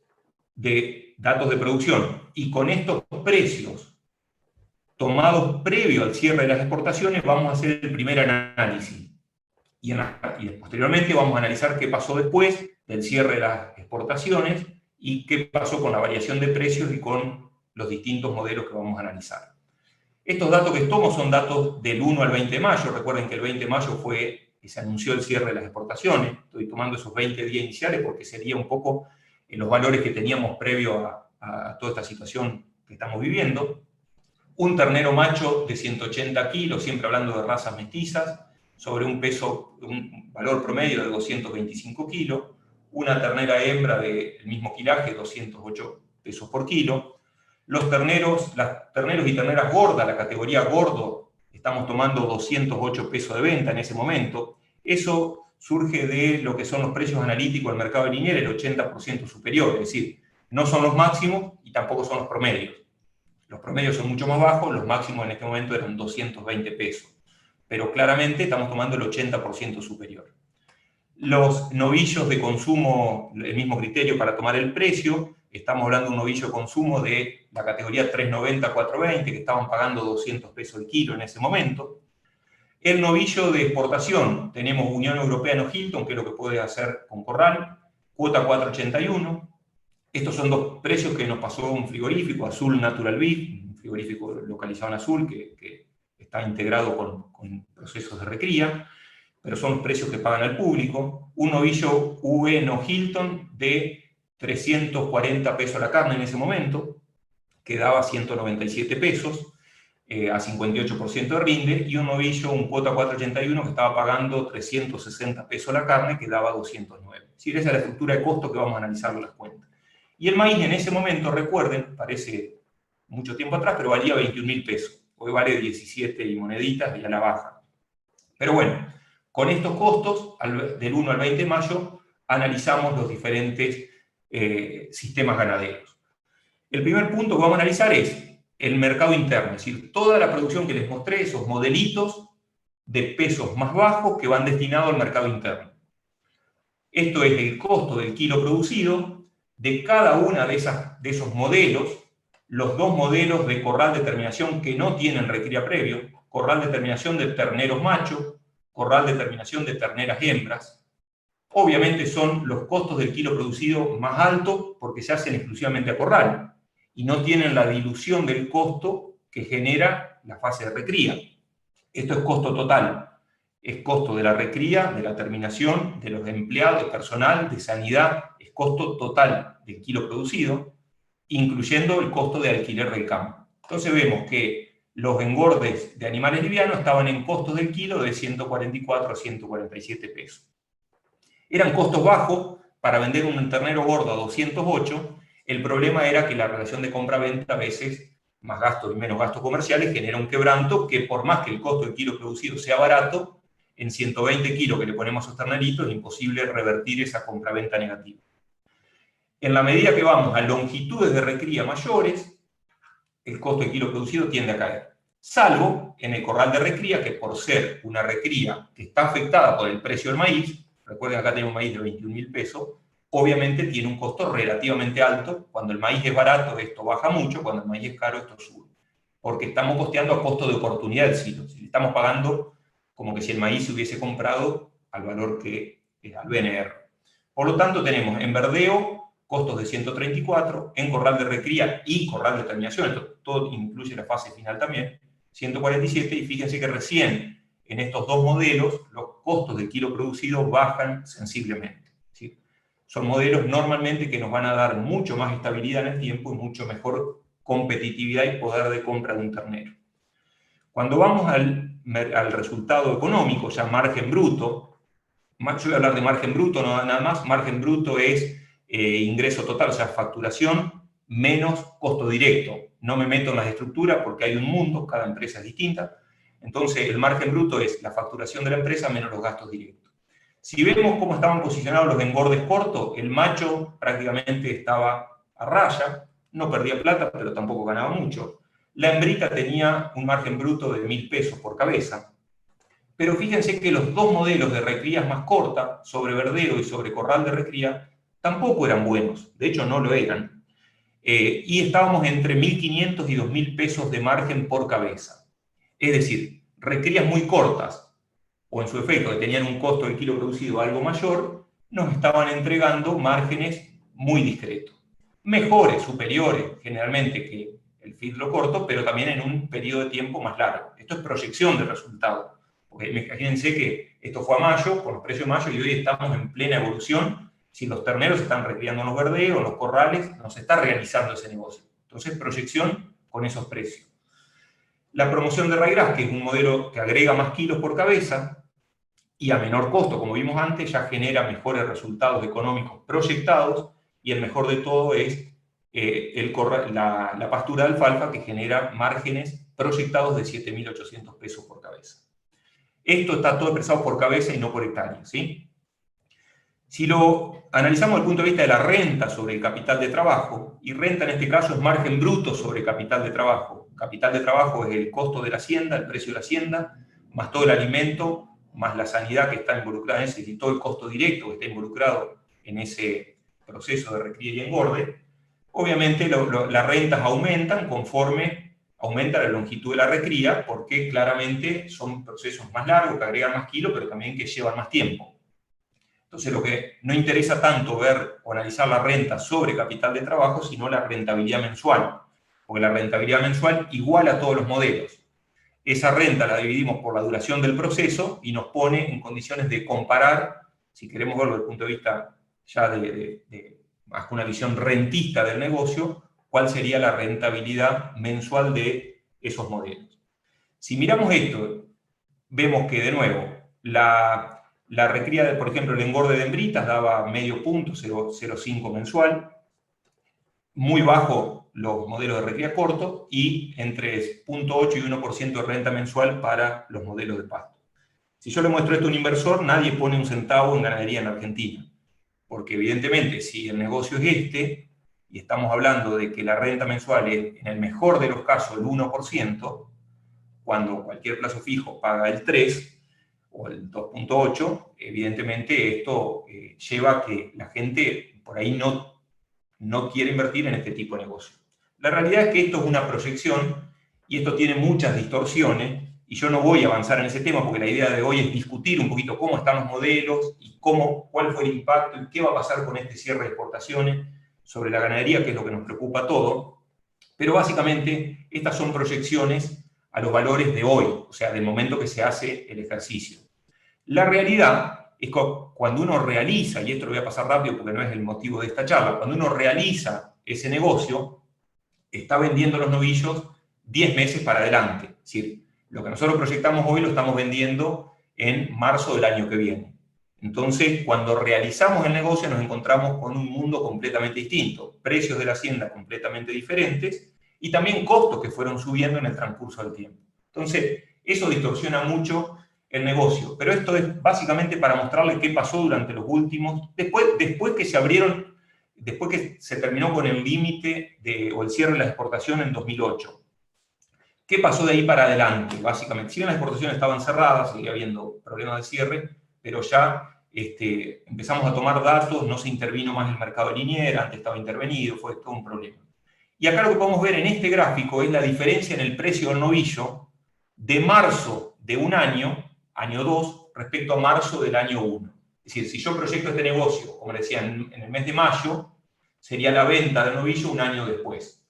de datos de producción y con estos precios tomados previo al cierre de las exportaciones, vamos a hacer el primer análisis. Y posteriormente vamos a analizar qué pasó después del cierre de las exportaciones y qué pasó con la variación de precios y con los distintos modelos que vamos a analizar. Estos datos que tomo son datos del 1 al 20 de mayo. Recuerden que el 20 de mayo fue que se anunció el cierre de las exportaciones. Estoy tomando esos 20 días iniciales porque sería un poco los valores que teníamos previo a toda esta situación que estamos viviendo. Un ternero macho de 180 kilos, siempre hablando de razas mestizas, sobre un valor promedio de 225 kilos. Una ternera hembra del mismo quilaje, 208 pesos por kilo. Los terneros y terneras gordas, la categoría gordo, estamos tomando 208 pesos de venta en ese momento. Eso surge de lo que son los precios analíticos del mercado de Liniers, el 80% superior, es decir, no son los máximos y tampoco son los promedios. Los promedios son mucho más bajos, los máximos en este momento eran 220 pesos. Pero claramente estamos tomando el 80% superior. Los novillos de consumo, el mismo criterio para tomar el precio. Estamos hablando de un novillo de consumo de la categoría 390-420, que estaban pagando 200 pesos el kilo en ese momento. El novillo de exportación, tenemos Unión Europea no Hilton, que es lo que puede hacer con Corral, cuota 481. Estos son dos precios que nos pasó un frigorífico, Azul Natural Beef, un frigorífico localizado en Azul, que está integrado con procesos de recría, pero son los precios que pagan al público. Un novillo UE no Hilton de 340 pesos la carne en ese momento, que daba 197 pesos, a 58% de rinde, y un novillo, un cuota 481, que estaba pagando 360 pesos la carne, que daba 209. Es decir, esa es la estructura de costo que vamos a analizar en las cuentas. Y el maíz en ese momento, recuerden, parece mucho tiempo atrás, pero valía 21.000 pesos. Hoy vale 17 y moneditas y a la baja. Pero bueno, con estos costos, del 1 al 20 de mayo, analizamos los diferentes sistemas ganaderos. El primer punto que vamos a analizar es el mercado interno, es decir, toda la producción que les mostré, esos modelitos de pesos más bajos que van destinados al mercado interno. Esto es el costo del kilo producido de cada una de esos modelos, los dos modelos de corral de terminación que no tienen recría previo, corral de terminación de terneros machos, corral de terminación de terneras hembras. Obviamente son los costos del kilo producido más altos porque se hacen exclusivamente a corral y no tienen la dilución del costo que genera la fase de recría. Esto es costo total. Es costo de la recría, de la terminación, de los empleados, de personal, de sanidad. Es costo total del kilo producido, incluyendo el costo de alquiler del campo. Entonces vemos que los engordes de animales livianos estaban en costos del kilo de 144 a 147 pesos. Eran costos bajos para vender un ternero gordo a 208. El problema era que la relación de compra-venta a veces, más gastos y menos gastos comerciales, genera un quebranto que por más que el costo del kilo producido sea barato, en 120 kilos que le ponemos a esos terneritos es imposible revertir esa compra-venta negativa. En la medida que vamos a longitudes de recría mayores, el costo de kilo producido tiende a caer. Salvo en el corral de recría, que por ser una recría que está afectada por el precio del maíz, recuerden que acá tenemos maíz de 21.000 pesos, obviamente tiene un costo relativamente alto. Cuando el maíz es barato, esto baja mucho, cuando el maíz es caro, esto sube. Porque estamos costeando a costo de oportunidad del silo. Si le estamos pagando como que si el maíz se hubiese comprado al valor que es al BNR. Por lo tanto, tenemos en verdeo costos de 134, en corral de recría y corral de terminación, esto todo incluye la fase final también, 147, y fíjense que recién en estos dos modelos los costos del kilo producido bajan sensiblemente. ¿Sí? Son modelos normalmente que nos van a dar mucho más estabilidad en el tiempo y mucho mejor competitividad y poder de compra de un ternero. Cuando vamos al resultado económico, ya margen bruto, yo voy a hablar de margen bruto, no nada más, margen bruto es ingreso total, o sea, facturación menos costo directo. No me meto en las estructuras porque hay un mundo, cada empresa es distinta. Entonces, el margen bruto es la facturación de la empresa menos los gastos directos. Si vemos cómo estaban posicionados los engordes cortos, el macho prácticamente estaba a raya, no perdía plata, pero tampoco ganaba mucho. La hembrita tenía un margen bruto de 1.000 pesos por cabeza. Pero fíjense que los dos modelos de recrías más cortas, sobre verdeo y sobre corral de recría, tampoco eran buenos. De hecho, no lo eran. Y estábamos entre 1.500 y 2.000 pesos de margen por cabeza. Es decir, recrías muy cortas, o en su efecto, que tenían un costo del kilo producido algo mayor, nos estaban entregando márgenes muy discretos. Mejores, superiores, generalmente, que el filtro corto, pero también en un periodo de tiempo más largo. Esto es proyección de resultados. Porque imagínense que esto fue a mayo, con los precios de mayo, y hoy estamos en plena evolución. Si los terneros están recriando en los verdeos, en los corrales, no se está realizando ese negocio. Entonces, proyección con esos precios. La promoción de Raigras, que es un modelo que agrega más kilos por cabeza y a menor costo, como vimos antes, ya genera mejores resultados económicos proyectados, y el mejor de todo es la pastura de alfalfa, que genera márgenes proyectados de 7.800 pesos por cabeza. Esto está todo expresado por cabeza y no por hectárea, ¿sí? Si lo analizamos desde el punto de vista de la renta sobre el capital de trabajo, y renta en este caso es margen bruto sobre capital de trabajo. Capital de trabajo es el costo de la hacienda, el precio de la hacienda, más todo el alimento, más la sanidad que está involucrada en ese, y todo el costo directo que está involucrado en ese proceso de recría y engorde. Obviamente las rentas aumentan conforme aumenta la longitud de la recría, porque claramente son procesos más largos, que agregan más kilos, pero también que llevan más tiempo. Entonces, lo que no interesa tanto ver o analizar la renta sobre capital de trabajo, sino la rentabilidad mensual, porque la rentabilidad mensual iguala a todos los modelos. Esa renta la dividimos por la duración del proceso y nos pone en condiciones de comparar, si queremos verlo desde el punto de vista ya más que una visión rentista del negocio, cuál sería la rentabilidad mensual de esos modelos. Si miramos esto, vemos que, de nuevo, la recría, por ejemplo, el engorde de hembritas daba medio punto, 0,05 mensual, muy bajo los modelos de recría corto, y entre 0,8 y 1% de renta mensual para los modelos de pasto. Si yo le muestro esto a un inversor, nadie pone un centavo en ganadería en Argentina, porque evidentemente si el negocio es este, y estamos hablando de que la renta mensual es, en el mejor de los casos, el 1%, cuando cualquier plazo fijo paga el 3% o el 2,8%, evidentemente esto lleva a que la gente por ahí no quiere invertir en este tipo de negocio. La realidad es que esto es una proyección y esto tiene muchas distorsiones, y yo no voy a avanzar en ese tema porque la idea de hoy es discutir un poquito cómo están los modelos y cuál fue el impacto y qué va a pasar con este cierre de exportaciones sobre la ganadería, que es lo que nos preocupa a todos. Pero básicamente estas son proyecciones a los valores de hoy, o sea, del momento que se hace el ejercicio. La realidad es que cuando uno realiza, y esto lo voy a pasar rápido porque no es el motivo de esta charla, cuando uno realiza ese negocio, está vendiendo los novillos 10 meses para adelante. Es decir, lo que nosotros proyectamos hoy lo estamos vendiendo en marzo del año que viene. Entonces, cuando realizamos el negocio nos encontramos con un mundo completamente distinto, precios de la hacienda completamente diferentes y también costos que fueron subiendo en el transcurso del tiempo. Entonces, eso distorsiona mucho el negocio, pero esto es básicamente para mostrarles qué pasó durante los últimos, después que se abrieron, después que se terminó con el límite o el cierre de la exportación en 2008. ¿Qué pasó de ahí para adelante? Básicamente, si bien las exportaciones estaban cerradas, seguía habiendo problemas de cierre, pero ya empezamos a tomar datos, no se intervino más en el mercado de liniera, antes estaba intervenido, fue todo un problema. Y acá lo que podemos ver en este gráfico es la diferencia en el precio del novillo de marzo de un año 2, respecto a marzo del año 1. Es decir, si yo proyecto este negocio, como decía, en el mes de mayo, sería la venta del novillo un año después.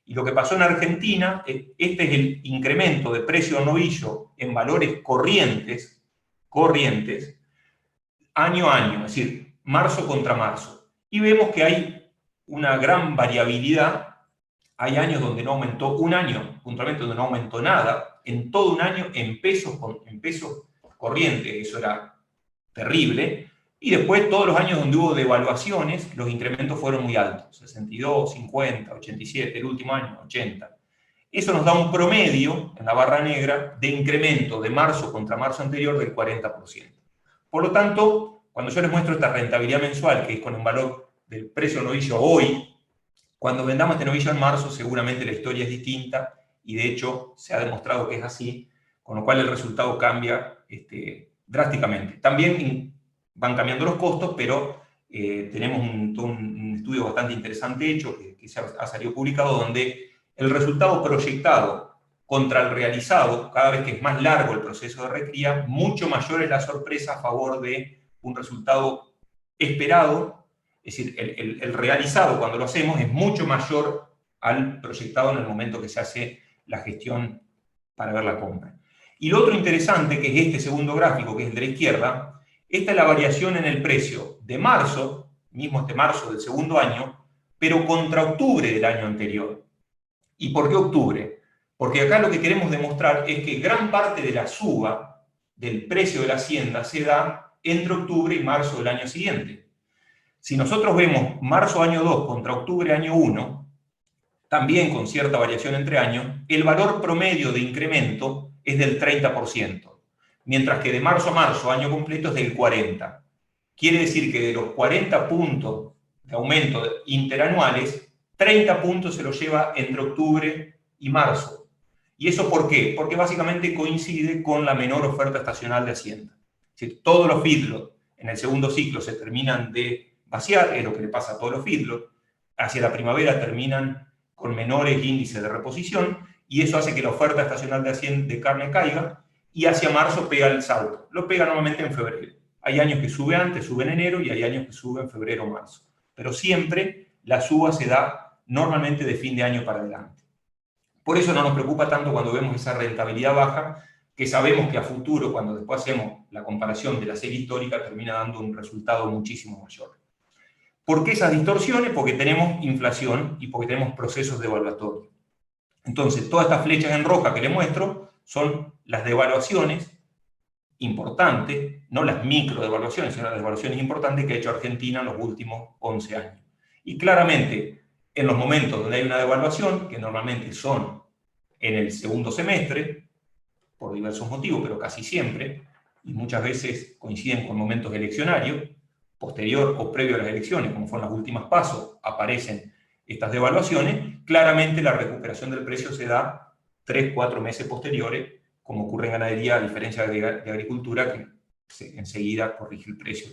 Y lo que pasó en Argentina, este es el incremento de precio del novillo en valores corrientes, año a año, es decir, marzo contra marzo. Y vemos que hay una gran variabilidad. Hay años donde no aumentó, un año puntualmente donde no aumentó nada, en todo un año en pesos corrientes, eso era terrible. Y después todos los años donde hubo devaluaciones, los incrementos fueron muy altos, 62, 50, 87, el último año 80. Eso nos da un promedio, en la barra negra, de incremento de marzo contra marzo anterior del 40%. Por lo tanto, cuando yo les muestro esta rentabilidad mensual, que es con un valor del precio del novillo hoy, cuando vendamos este novillo en marzo, seguramente la historia es distinta, y de hecho se ha demostrado que es así, con lo cual el resultado cambia drásticamente. También van cambiando los costos, pero tenemos un estudio bastante interesante hecho, que se ha salido publicado, donde el resultado proyectado contra el realizado, cada vez que es más largo el proceso de recría, mucho mayor es la sorpresa a favor de un resultado esperado. Es decir, el realizado cuando lo hacemos es mucho mayor al proyectado en el momento que se hace la gestión para ver la compra. Y lo otro interesante, que es este segundo gráfico, que es el de la izquierda, esta es la variación en el precio de marzo, mismo este marzo del segundo año, pero contra octubre del año anterior. ¿Y por qué octubre? Porque acá lo que queremos demostrar es que gran parte de la suba del precio de la hacienda se da entre octubre y marzo del año siguiente. Si nosotros vemos marzo año 2 contra octubre año 1, también con cierta variación entre años, el valor promedio de incremento es del 30%, mientras que de marzo a marzo, año completo, es del 40%. Quiere decir que de los 40 puntos de aumento interanuales, 30 puntos se los lleva entre octubre y marzo. ¿Y eso por qué? Porque básicamente coincide con la menor oferta estacional de hacienda. Es decir, todos los feedlots en el segundo ciclo se terminan de vaciar, es lo que le pasa a todos los feedlots. Hacia la primavera terminan con menores índices de reposición, y eso hace que la oferta estacional de carne caiga, y hacia marzo pega el salto. Lo pega normalmente en febrero. Hay años que sube antes, sube en enero, y hay años que sube en febrero o marzo. Pero siempre la suba se da normalmente de fin de año para adelante. Por eso no nos preocupa tanto cuando vemos esa rentabilidad baja, que sabemos que a futuro, cuando después hacemos la comparación de la serie histórica, termina dando un resultado muchísimo mayor. ¿Por qué esas distorsiones? Porque tenemos inflación y porque tenemos procesos devaluatorios. Entonces, todas estas flechas en roja que les muestro son las devaluaciones importantes, no las micro devaluaciones, sino las devaluaciones importantes que ha hecho Argentina en los últimos 11 años. Y claramente, en los momentos donde hay una devaluación, que normalmente son en el segundo semestre, por diversos motivos, pero casi siempre, y muchas veces coinciden con momentos eleccionarios, posterior o previo a las elecciones, como fueron las últimas PASO, aparecen estas devaluaciones, claramente la recuperación del precio se da 3-4 meses posteriores, como ocurre en ganadería, a diferencia de agricultura, que enseguida corrige el precio,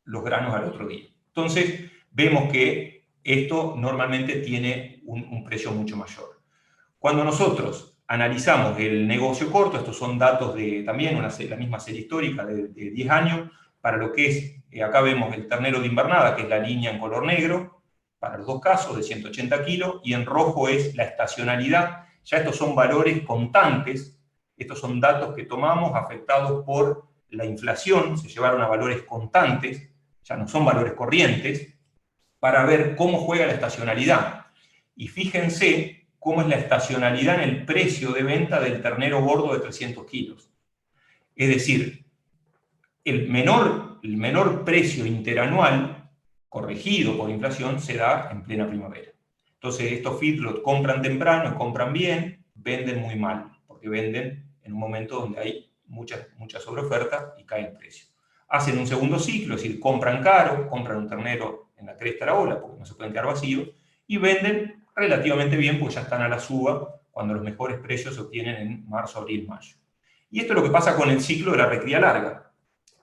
los granos al otro día. Entonces, vemos que esto normalmente tiene un precio mucho mayor. Cuando nosotros analizamos el negocio corto, estos son datos de también la misma serie histórica de 10 años, para lo que es, acá vemos el ternero de invernada, que es la línea en color negro, para los dos casos, de 180 kilos, y en rojo es la estacionalidad. Ya estos son valores constantes, estos son datos que tomamos afectados por la inflación, se llevaron a valores constantes, ya no son valores corrientes, para ver cómo juega la estacionalidad. Y fíjense cómo es la estacionalidad en el precio de venta del ternero gordo de 300 kilos. Es decir, el menor precio interanual, corregido por inflación, se da en plena primavera. Entonces, estos feedlots compran temprano, compran bien, venden muy mal, porque venden en un momento donde hay mucha sobreoferta y cae el precio. Hacen un segundo ciclo, es decir, compran caro, compran un ternero en la cresta de la ola, porque no se pueden quedar vacíos, y venden relativamente bien, porque ya están a la suba, cuando los mejores precios se obtienen en marzo, abril, mayo. Y esto es lo que pasa con el ciclo de la recría larga.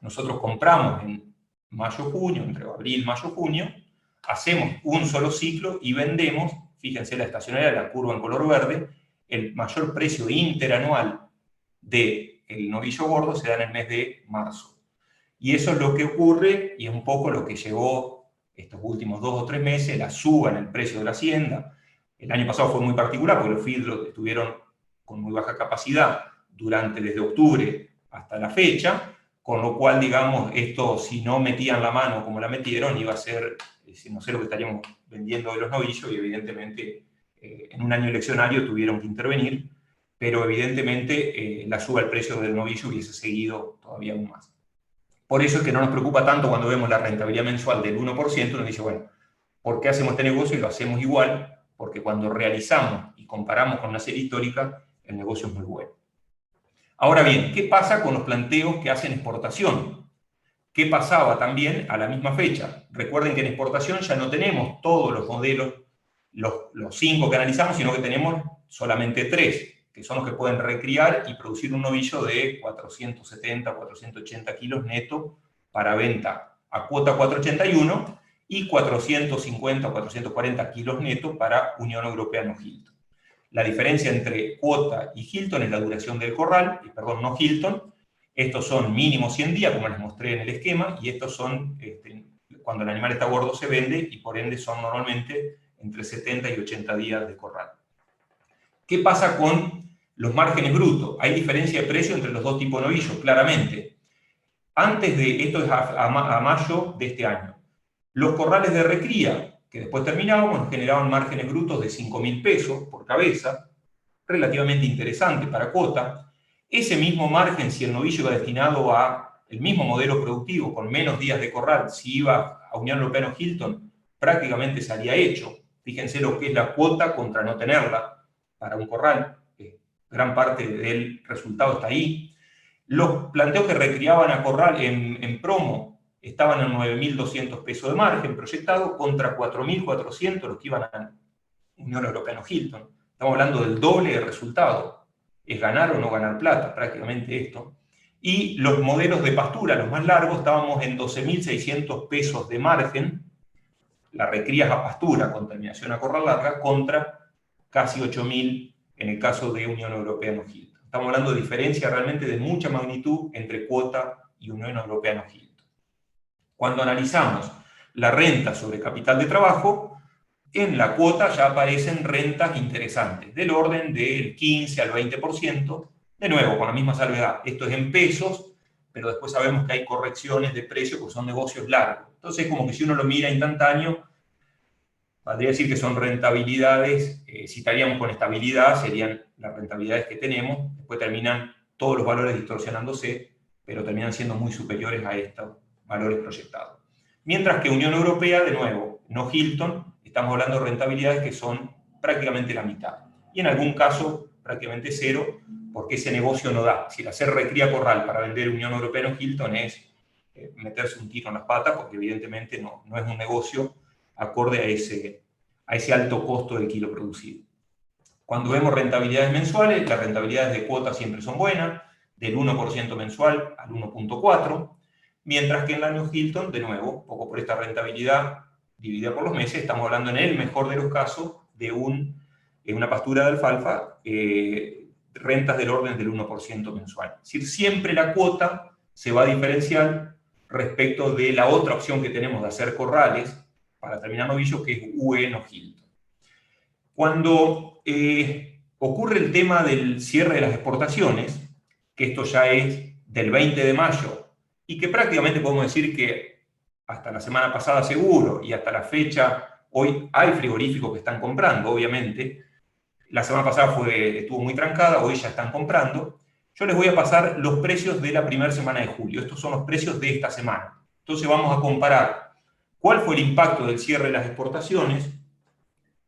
Nosotros compramos en mayo-junio, entre abril, mayo-junio, hacemos un solo ciclo y vendemos, fíjense la estacionalidad de la curva en color verde, el mayor precio interanual del novillo gordo se da en el mes de marzo. Y eso es lo que ocurre, y es un poco lo que llevó estos últimos 2 o 3 meses, la suba en el precio de la hacienda. El año pasado fue muy particular, porque los feedlots estuvieron con muy baja capacidad desde octubre hasta la fecha, con lo cual, digamos, esto, si no metían la mano como la metieron, iba a ser, no sé lo que estaríamos vendiendo de los novillos, y evidentemente en un año eleccionario tuvieron que intervenir, pero evidentemente la suba del precio del novillo hubiese seguido todavía aún más. Por eso es que no nos preocupa tanto cuando vemos la rentabilidad mensual del 1%, nos dice, bueno, ¿por qué hacemos este negocio? Y lo hacemos igual, porque cuando realizamos y comparamos con una serie histórica, el negocio es muy bueno. Ahora bien, ¿qué pasa con los planteos que hacen exportación? ¿Qué pasaba también a la misma fecha? Recuerden que en exportación ya no tenemos todos los modelos, los 5 que analizamos, sino que tenemos solamente 3, que son los que pueden recriar y producir un novillo de 470 o 480 kilos neto para venta a cuota 481 y 450 o 440 kilos neto para Unión Europea no Hilton. La diferencia entre cuota y Hilton es la duración del corral, perdón, no Hilton. Estos son mínimo 100 días, como les mostré en el esquema, y estos son cuando el animal está gordo se vende, y por ende son normalmente entre 70 y 80 días de corral. ¿Qué pasa con los márgenes brutos? Hay diferencia de precio entre los dos tipos de novillos, claramente. Antes de, esto es a mayo de este año, los corrales de recría, que después terminábamos, nos generaban márgenes brutos de 5.000 pesos por cabeza, relativamente interesante para cuota. Ese mismo margen, si el novillo iba destinado a el mismo modelo productivo, con menos días de corral, si iba a Unión Europea no Hilton, prácticamente se haría hecho. Fíjense lo que es la cuota contra no tenerla para un corral. Gran parte del resultado está ahí. Los planteos que recriaban a corral en promo estaban en 9.200 pesos de margen proyectado contra 4.400 los que iban a Unión Europea no Hilton. Estamos hablando del doble de resultado. Es ganar o no ganar plata, prácticamente esto. Y los modelos de pastura, los más largos, estábamos en 12.600 pesos de margen, la recrías a pastura con terminación a corral larga, contra casi 8.000 en el caso de Unión Europea no Hilton. Estamos hablando de diferencia realmente de mucha magnitud entre cuota y Unión Europea no Hilton. Cuando analizamos la renta sobre capital de trabajo, en la cuota ya aparecen rentas interesantes, del orden del 15 al 20%, de nuevo, con la misma salvedad. Esto es en pesos, pero después sabemos que hay correcciones de precio porque son negocios largos. Entonces, como que si uno lo mira instantáneo, valdría decir que son rentabilidades, si estaríamos con estabilidad, serían las rentabilidades que tenemos, después terminan todos los valores distorsionándose, pero terminan siendo muy superiores a estos valores proyectados. Mientras que Unión Europea, de nuevo, no Hilton, estamos hablando de rentabilidades que son prácticamente la mitad. Y en algún caso, prácticamente cero, porque ese negocio no da. Si el hacer recría corral para vender Unión Europea no Hilton es meterse un tiro en las patas, porque evidentemente no es un negocio acorde a ese alto costo del kilo producido. Cuando vemos rentabilidades mensuales, las rentabilidades de cuota siempre son buenas, del 1% mensual al 1.4%, mientras que en la New Hilton, de nuevo, poco por esta rentabilidad dividida por los meses, estamos hablando en el mejor de los casos de una pastura de alfalfa, rentas del orden del 1% mensual. Es decir, siempre la cuota se va a diferenciar respecto de la otra opción que tenemos de hacer corrales para terminar novillos, que es UE New Hilton. Cuando ocurre el tema del cierre de las exportaciones, que esto ya es del 20 de mayo, y que prácticamente podemos decir que hasta la semana pasada seguro, y hasta la fecha, hoy hay frigoríficos que están comprando, obviamente. La semana pasada estuvo muy trancada, hoy ya están comprando. Yo les voy a pasar los precios de la primera semana de julio. Estos son los precios de esta semana. Entonces vamos a comparar cuál fue el impacto del cierre de las exportaciones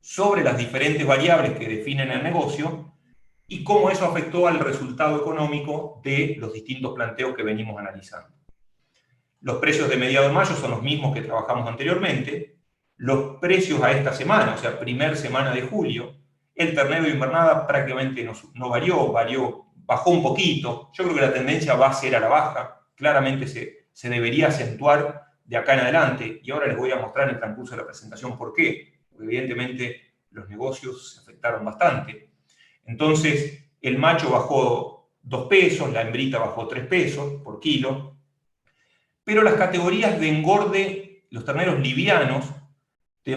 sobre las diferentes variables que definen el negocio y cómo eso afectó al resultado económico de los distintos planteos que venimos analizando. Los precios de mediados de mayo son los mismos que trabajamos anteriormente. Los precios a esta semana, o sea, primera semana de julio, el ternero de invernada prácticamente no varió, bajó un poquito. Yo creo que la tendencia va a ser a la baja. Claramente se debería acentuar de acá en adelante, y ahora les voy a mostrar en el transcurso de la presentación por qué. Porque evidentemente los negocios se afectaron bastante. Entonces, el macho bajó 2 pesos, la hembrita bajó 3 pesos por kilo, pero las categorías de engorde, los terneros livianos,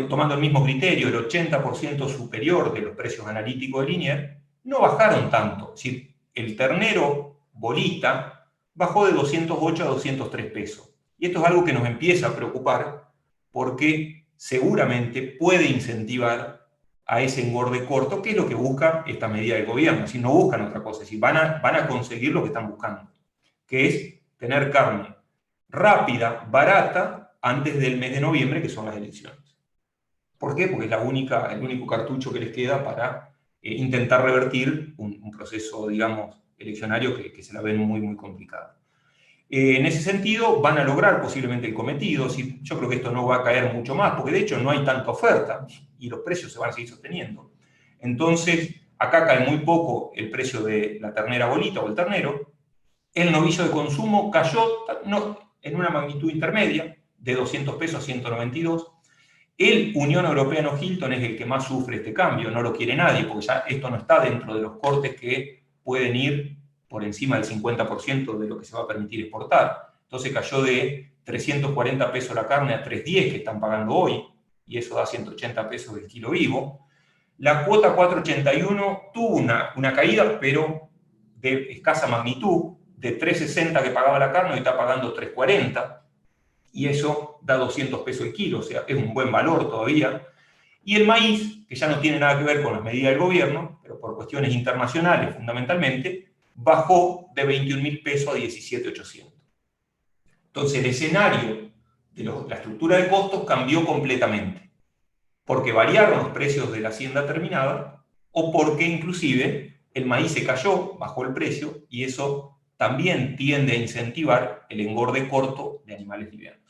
tomando el mismo criterio, el 80% superior de los precios analíticos de Liniers, no bajaron tanto. Es decir, el ternero bolita bajó de 208 a 203 pesos. Y esto es algo que nos empieza a preocupar porque seguramente puede incentivar a ese engorde corto, que es lo que busca esta medida del gobierno. Si no buscan otra cosa, si van a conseguir lo que están buscando, que es tener carne rápida, barata, antes del mes de noviembre, que son las elecciones. ¿Por qué? Porque es el único cartucho que les queda para intentar revertir un proceso, digamos, eleccionario que se la ven muy, muy complicado. En ese sentido, van a lograr posiblemente el cometido. Yo creo que esto no va a caer mucho más, porque de hecho no hay tanta oferta y los precios se van a seguir sosteniendo. Entonces, acá cae muy poco el precio de la ternera bolita o el ternero. El novillo de consumo cayó en una magnitud intermedia, de 200 pesos a 192. El Unión Europea New Hilton es el que más sufre este cambio, no lo quiere nadie, porque ya esto no está dentro de los cortes que pueden ir por encima del 50% de lo que se va a permitir exportar. Entonces cayó de 340 pesos la carne a 310 que están pagando hoy, y eso da 180 pesos el kilo vivo. La cuota 481 tuvo una caída, pero de escasa magnitud, de 360 que pagaba la carne, hoy está pagando 340, y eso da 200 pesos el kilo, o sea, es un buen valor todavía. Y el maíz, que ya no tiene nada que ver con las medidas del gobierno, pero por cuestiones internacionales fundamentalmente, bajó de 21.000 pesos a 17.800. Entonces el escenario de la estructura de costos cambió completamente, porque variaron los precios de la hacienda terminada o porque inclusive el maíz se cayó, bajó el precio, y eso también tiende a incentivar el engorde corto de animales livianos.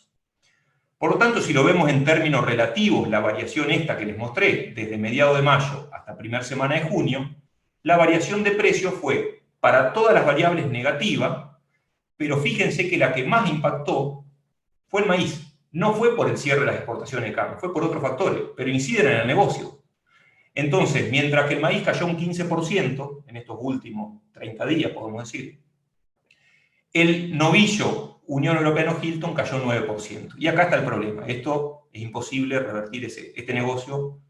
Por lo tanto, si lo vemos en términos relativos, la variación esta que les mostré, desde mediados de mayo hasta primera semana de junio, la variación de precios fue para todas las variables negativa, pero fíjense que la que más impactó fue el maíz. No fue por el cierre de las exportaciones de carne, fue por otros factores, pero inciden en el negocio. Entonces, mientras que el maíz cayó un 15% en estos últimos 30 días, podemos decir, el novillo Unión Europea New Hilton cayó 9%. Y acá está el problema. Esto es imposible revertir este negocio,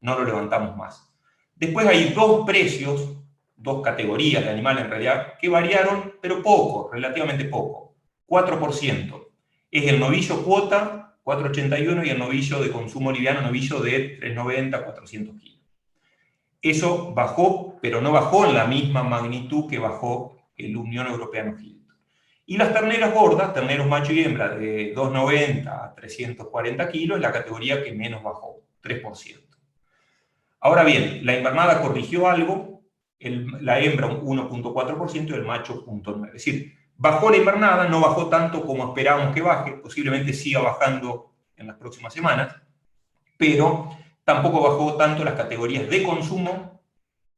no lo levantamos más. Después hay dos precios, dos categorías de animales en realidad, que variaron, pero poco, relativamente poco. 4%. Es el novillo cuota, 481, y el novillo de consumo liviano, novillo de 390, 400 kilos. Eso bajó, pero no bajó en la misma magnitud que bajó el Unión Europea New Hilton. Y las terneras gordas, terneros macho y hembra, de 290 a 340 kilos, es la categoría que menos bajó, 3%. Ahora bien, la invernada corrigió algo, la hembra un 1.4% y el macho 0.9%. Es decir, bajó la invernada, no bajó tanto como esperábamos que baje, posiblemente siga bajando en las próximas semanas, pero tampoco bajó tanto las categorías de consumo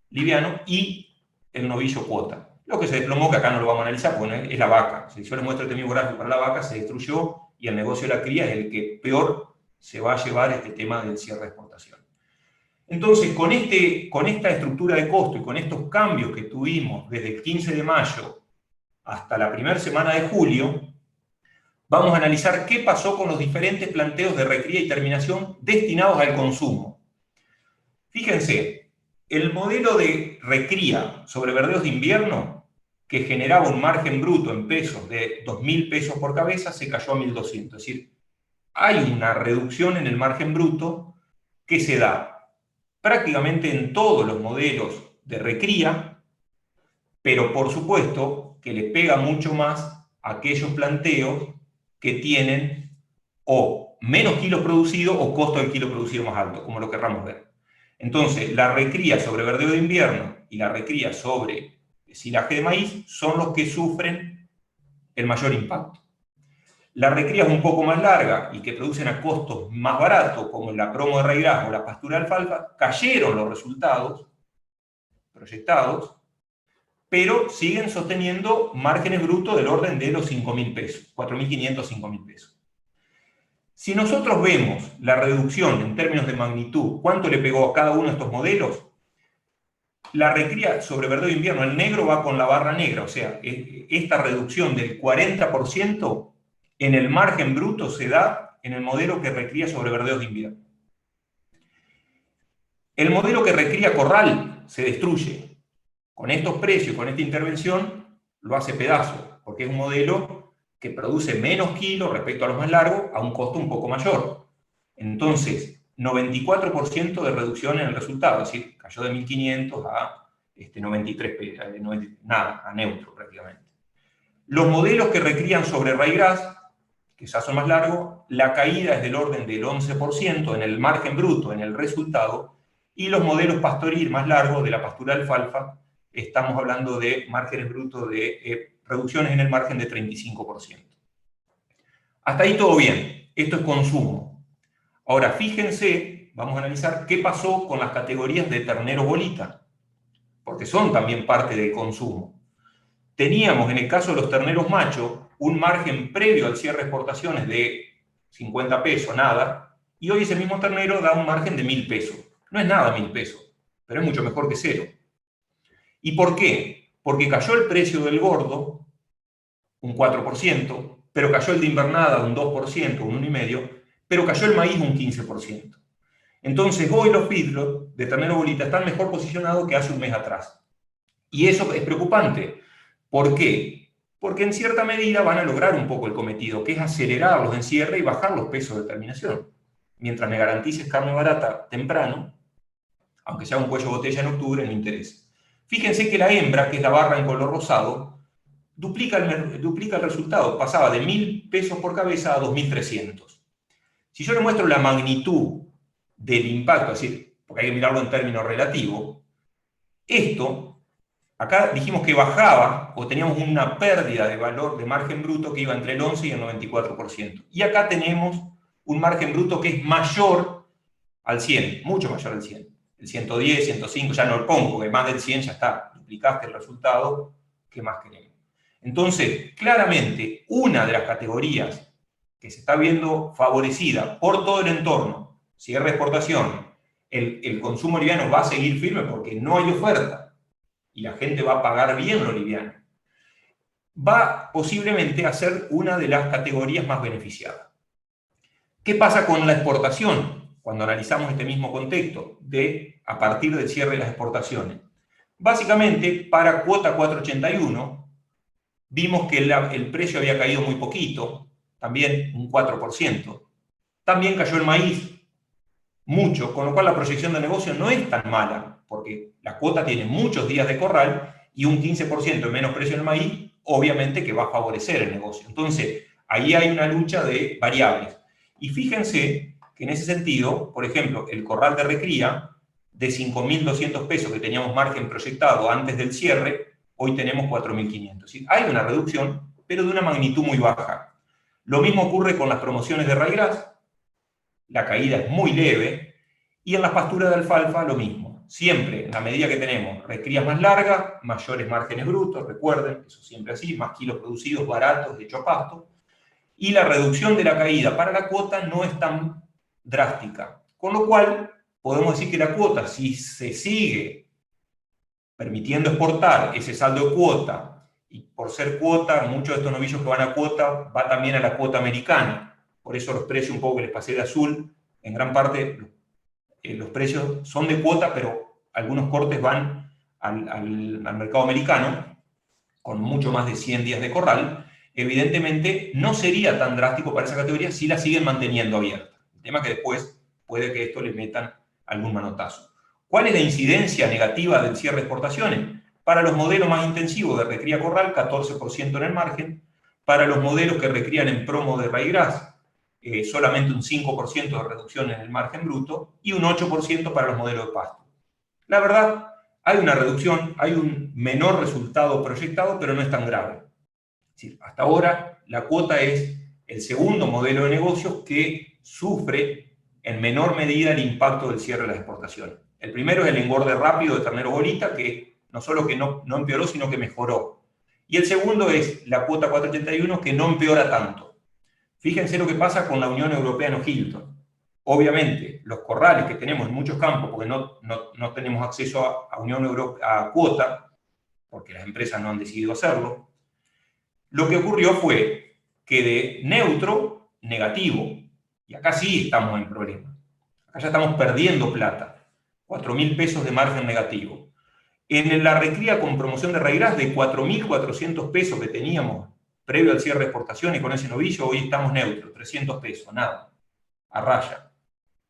liviano y el novillo cuota. Lo que se desplomó, que acá no lo vamos a analizar, porque es la vaca. Si yo les muestro este mismo gráfico para la vaca, se destruyó y el negocio de la cría es el que peor se va a llevar este tema del cierre de exportación. Entonces, con esta estructura de costo y con estos cambios que tuvimos desde el 15 de mayo hasta la primera semana de julio, vamos a analizar qué pasó con los diferentes planteos de recría y terminación destinados al consumo. Fíjense, el modelo de recría sobre verdeos de invierno, que generaba un margen bruto en pesos de 2.000 pesos por cabeza, se cayó a 1.200. Es decir, hay una reducción en el margen bruto que se da prácticamente en todos los modelos de recría, pero por supuesto que le pega mucho más a aquellos planteos que tienen o menos kilos producidos o costo del kilo producido más alto, como lo querramos ver. Entonces, la recría sobre verdeo de invierno y la recría sobre silaje de maíz son los que sufren el mayor impacto. La recría es un poco más larga y que producen a costos más baratos, como en la promo de raigras o la pastura de alfalfa, cayeron los resultados proyectados, pero siguen sosteniendo márgenes brutos del orden de los 5.000 pesos, 4.500, 5.000 pesos. Si nosotros vemos la reducción en términos de magnitud, cuánto le pegó a cada uno de estos modelos, la recría sobre verdeo de invierno, el negro va con la barra negra, o sea, esta reducción del 40% en el margen bruto se da en el modelo que recría sobre verdeos de invierno. El modelo que recría corral se destruye. Con estos precios, con esta intervención, lo hace pedazo, porque es un modelo que produce menos kilos respecto a los más largos a un costo un poco mayor. Entonces, 94% de reducción en el resultado, es decir, cayó de 1.500 a 93, nada, a neutro prácticamente. Los modelos que recrían sobre raigras, que ya son más largos, la caída es del orden del 11% en el margen bruto, en el resultado, y los modelos pastoril más largos de la pastura de alfalfa, estamos hablando de márgenes brutos de reducciones en el margen de 35%. Hasta ahí todo bien, esto es consumo. Ahora fíjense, vamos a analizar qué pasó con las categorías de ternero bolita, porque son también parte del consumo. Teníamos en el caso de los terneros machos un margen previo al cierre de exportaciones de 50 pesos, nada, y hoy ese mismo ternero da un margen de 1.000 pesos. No es nada 1.000 pesos, pero es mucho mejor que cero. ¿Y por qué? Porque cayó el precio del gordo un 4%, pero cayó el de invernada un 2%, un 1,5%, pero cayó el maíz un 15%. Entonces hoy los feedlots de ternero bolita están mejor posicionados que hace un mes atrás. Y eso es preocupante. ¿Por qué? Porque en cierta medida van a lograr un poco el cometido, que es acelerar los encierres y bajar los pesos de terminación. Mientras me garantices carne barata temprano, aunque sea un cuello botella en octubre, no interesa. Fíjense que la hembra, que es la barra en color rosado, duplica el resultado. Pasaba de 1.000 pesos por cabeza a 2.300. Si yo le muestro la magnitud del impacto, es decir, porque hay que mirarlo en términos relativos, esto, acá dijimos que bajaba, o teníamos una pérdida de valor de margen bruto que iba entre el 11 y el 94%. Y acá tenemos un margen bruto que es mayor al 100, mucho mayor al 100. El 110, 105, ya no lo pongo, porque más del 100 ya está, duplicaste el resultado, ¿qué más queremos? Entonces, claramente, una de las categorías que se está viendo favorecida por todo el entorno, cierre de exportación, el consumo liviano va a seguir firme porque no hay oferta y la gente va a pagar bien lo liviano, va posiblemente a ser una de las categorías más beneficiadas. ¿Qué pasa con la exportación? Cuando analizamos este mismo contexto a partir del cierre de las exportaciones. Básicamente, para cuota 481, vimos que el precio había caído muy poquito, también un 4%. También cayó el maíz mucho, con lo cual la proyección de negocio no es tan mala, porque la cuota tiene muchos días de corral y un 15% de menos precio en el maíz, obviamente que va a favorecer el negocio. Entonces, ahí hay una lucha de variables. Y fíjense que en ese sentido, por ejemplo, el corral de recría, de 5.200 pesos que teníamos margen proyectado antes del cierre, hoy tenemos 4.500. Es decir, hay una reducción, pero de una magnitud muy baja. Lo mismo ocurre con las promociones de raigras, la caída es muy leve, Y en las pasturas de alfalfa lo mismo. Siempre, en la medida que tenemos recrías más largas, mayores márgenes brutos, recuerden, eso siempre así, más kilos producidos baratos de hecho a pasto, y la reducción de la caída para la cuota no es tan drástica. Con lo cual, podemos decir que la cuota, si se sigue permitiendo exportar ese saldo de cuota, y por ser cuota, muchos de estos novillos que van a cuota, va también a la cuota americana. Por eso los precios, un poco que les pasé de azul, en gran parte los precios son de cuota, pero algunos cortes van al mercado americano, con mucho más de 100 días de corral. Evidentemente no sería tan drástico para esa categoría si la siguen manteniendo abierta. El tema es que después puede que esto les metan algún manotazo. ¿Cuál es la incidencia negativa del cierre de exportaciones? Para los modelos más intensivos de recría corral, 14% en el margen. Para los modelos que recrían en promo de raigras, solamente un 5% de reducción en el margen bruto y un 8% para los modelos de pasto. La verdad, hay una reducción, hay un menor resultado proyectado, pero no es tan grave. Es decir, hasta ahora la cuota es el segundo modelo de negocio que sufre en menor medida el impacto del cierre de las exportaciones. El primero es el engorde rápido de ternero bolita, que no solo que no empeoró, sino que mejoró. Y el segundo es la cuota 481, que no empeora tanto. Fíjense lo que pasa con la Unión Europea no Hilton. Obviamente, los corrales que tenemos en muchos campos, porque no tenemos acceso a Unión Europea a cuota, porque las empresas no han decidido hacerlo, lo que ocurrió fue que de neutro, negativo, y acá sí estamos en problema. Acá ya estamos perdiendo plata, 4.000 pesos de margen negativo. En la recría con promoción de raigras de 4.400 pesos que teníamos previo al cierre de exportación y con ese novillo, hoy estamos neutros, 300 pesos, nada, a raya.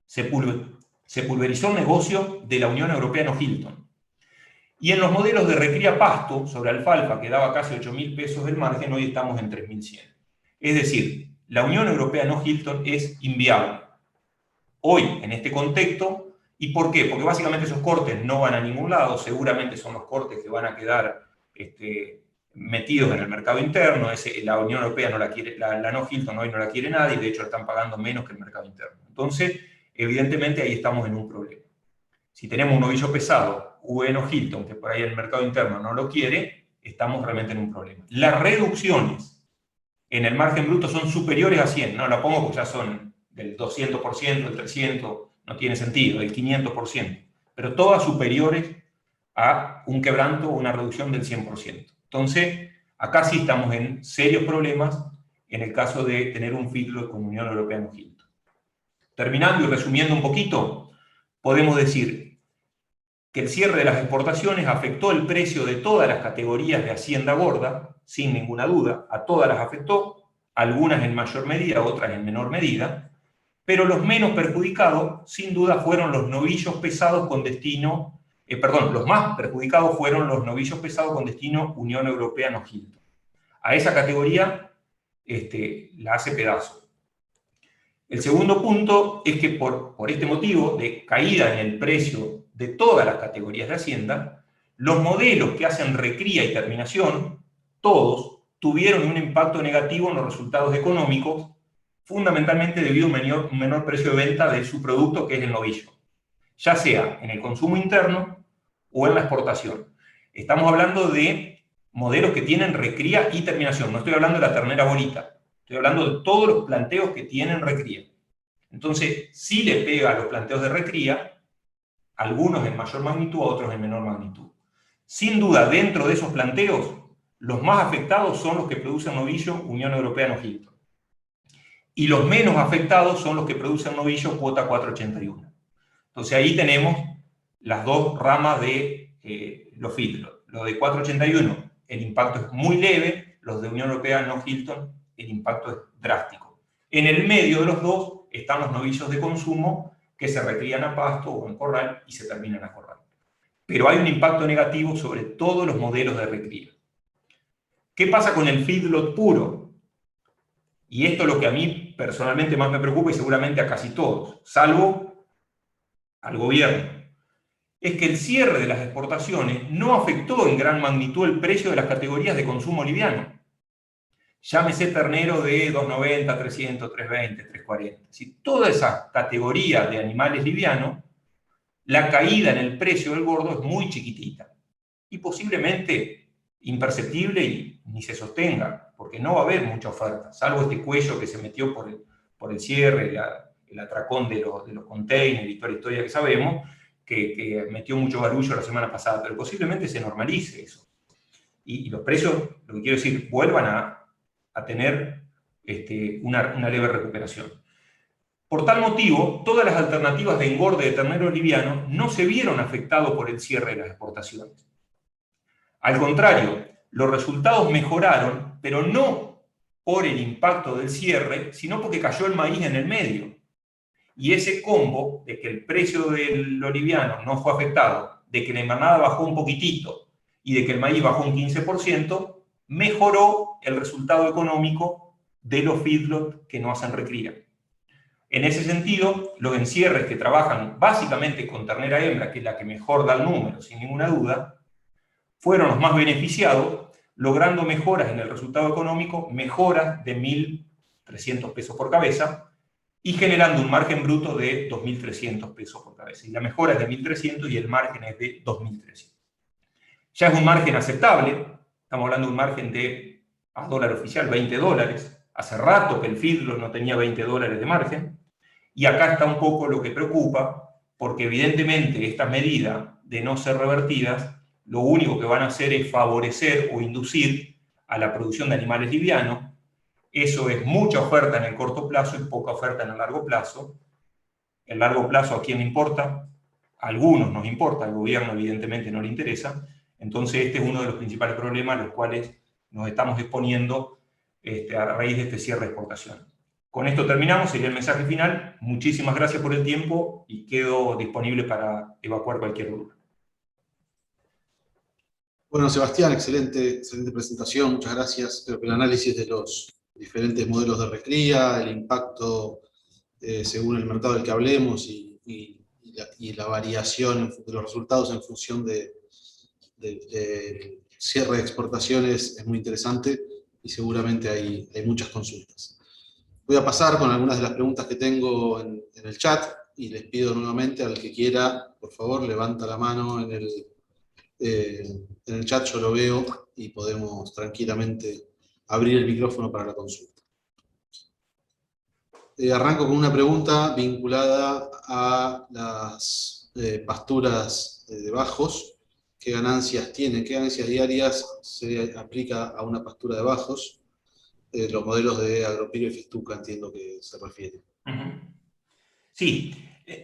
Se pulverizó el negocio de la Unión Europea no Hilton. Y en los modelos de recría pasto sobre alfalfa, que daba casi 8.000 pesos del margen, hoy estamos en 3.100. Es decir, la Unión Europea no Hilton es inviable. Hoy, en este contexto, ¿y por qué? Porque básicamente esos cortes no van a ningún lado, seguramente son los cortes que van a quedar metidos en el mercado interno. La Unión Europea no la quiere, la no Hilton hoy no la quiere nadie, de hecho están pagando menos que el mercado interno. Entonces, evidentemente ahí estamos en un problema. Si tenemos un novillo pesado, UE no Hilton, que por ahí el mercado interno no lo quiere, estamos realmente en un problema. Las reducciones en el margen bruto son superiores a 100, no la pongo porque ya son del 200%, del 300%, no tiene sentido, del 500%, pero todas superiores a un quebranto o una reducción del 100%. Entonces, acá sí estamos en serios problemas en el caso de tener un feedlot con Unión Europea no Hilton. Terminando y resumiendo un poquito, podemos decir que el cierre de las exportaciones afectó el precio de todas las categorías de hacienda gorda, sin ninguna duda, a todas las afectó, algunas en mayor medida, otras en menor medida, pero los menos perjudicados, sin duda, fueron los novillos pesados con destino, los más perjudicados fueron los novillos pesados con destino Unión Europea no Hilton. A esa categoría la hace pedazo. El segundo punto es que por este motivo de caída en el precio de todas las categorías de hacienda, los modelos que hacen recría y terminación, todos tuvieron un impacto negativo en los resultados económicos, fundamentalmente debido a un menor precio de venta de su producto, que es el novillo, ya sea en el consumo interno o en la exportación. Estamos hablando de modelos que tienen recría y terminación, no estoy hablando de la ternera bolita, estoy hablando de todos los planteos que tienen recría. Entonces, sí le pega a los planteos de recría, algunos en mayor magnitud, otros en menor magnitud. Sin duda, dentro de esos planteos, los más afectados son los que producen novillo Unión Europea no Hilton. Y los menos afectados son los que producen novillo cuota 481. Entonces ahí tenemos las dos ramas de los feedlots. Los de 481, el impacto es muy leve, los de Unión Europea no Hilton, el impacto es drástico. En el medio de los dos están los novillos de consumo que se recrían a pasto o en corral y se terminan a corral. Pero hay un impacto negativo sobre todos los modelos de recría. ¿Qué pasa con el feedlot puro? Y esto es lo que a mí personalmente más me preocupa y seguramente a casi todos, salvo al gobierno. Es que el cierre de las exportaciones no afectó en gran magnitud el precio de las categorías de consumo liviano. Llámese ternero de 290, 300, 320, 340. Si toda esa categoría de animales livianos la caída en el precio del gordo es muy chiquitita y posiblemente imperceptible y ni se sostenga, porque no va a haber mucha oferta, salvo este cuello que se metió por el cierre, el atracón de los containers y toda la historia que sabemos, que metió mucho barullo la semana pasada, pero posiblemente se normalice eso. Y los precios, lo que quiero decir, vuelvan a tener una leve recuperación. Por tal motivo, todas las alternativas de engorde de ternero liviano no se vieron afectadas por el cierre de las exportaciones. Al contrario, los resultados mejoraron, pero no por el impacto del cierre, sino porque cayó el maíz en el medio. Y ese combo de que el precio del liviano no fue afectado, de que la invernada bajó un poquitito y de que el maíz bajó un 15%, mejoró el resultado económico de los feedlots que no hacen recría. En ese sentido, los encierres que trabajan básicamente con ternera hembra, que es la que mejor da el número, sin ninguna duda, fueron los más beneficiados, logrando mejoras en el resultado económico, mejoras de 1.300 pesos por cabeza y generando un margen bruto de 2.300 pesos por cabeza. Y la mejora es de 1.300 y el margen es de 2.300. Ya es un margen aceptable, estamos hablando de un margen de, a dólar oficial, $20. Hace rato que el feedlot no tenía $20 de margen. Y acá está un poco lo que preocupa, porque evidentemente estas medidas de no ser revertidas, lo único que van a hacer es favorecer o inducir a la producción de animales livianos. Eso es mucha oferta en el corto plazo y poca oferta en el largo plazo. El largo plazo, ¿a quién le importa? A algunos nos importa, al gobierno evidentemente no le interesa. Entonces este es uno de los principales problemas a los cuales nos estamos exponiendo a raíz de este cierre de exportación. Con esto terminamos, sería el mensaje final. Muchísimas gracias por el tiempo y quedo disponible para evacuar cualquier duda. Bueno, Sebastián, excelente presentación, muchas gracias. Creo que el análisis de los diferentes modelos de recría, el impacto según el mercado del que hablemos y la variación de los resultados en función del cierre de exportaciones es muy interesante y seguramente hay muchas consultas. Voy a pasar con algunas de las preguntas que tengo en el chat y les pido nuevamente al que quiera, por favor, levanta la mano en el chat, yo lo veo y podemos tranquilamente abrir el micrófono para la consulta. Arranco con una pregunta vinculada a las pasturas de bajos. ¿Qué ganancias tienen? ¿Qué ganancias diarias se aplica a una pastura de bajos? Los modelos de Agropirio y Festuca entiendo que se refiere. Sí,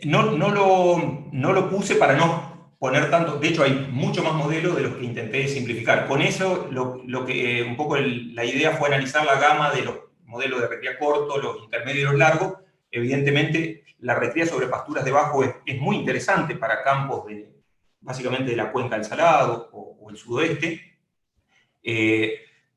no lo puse para no poner tanto, de hecho hay mucho más modelos de los que intenté simplificar. Con eso un poco la idea fue analizar la gama de los modelos de recría corto, los intermedios y los largos. Evidentemente la recría sobre pasturas de bajo es muy interesante para campos básicamente de la cuenca del Salado o el sudoeste.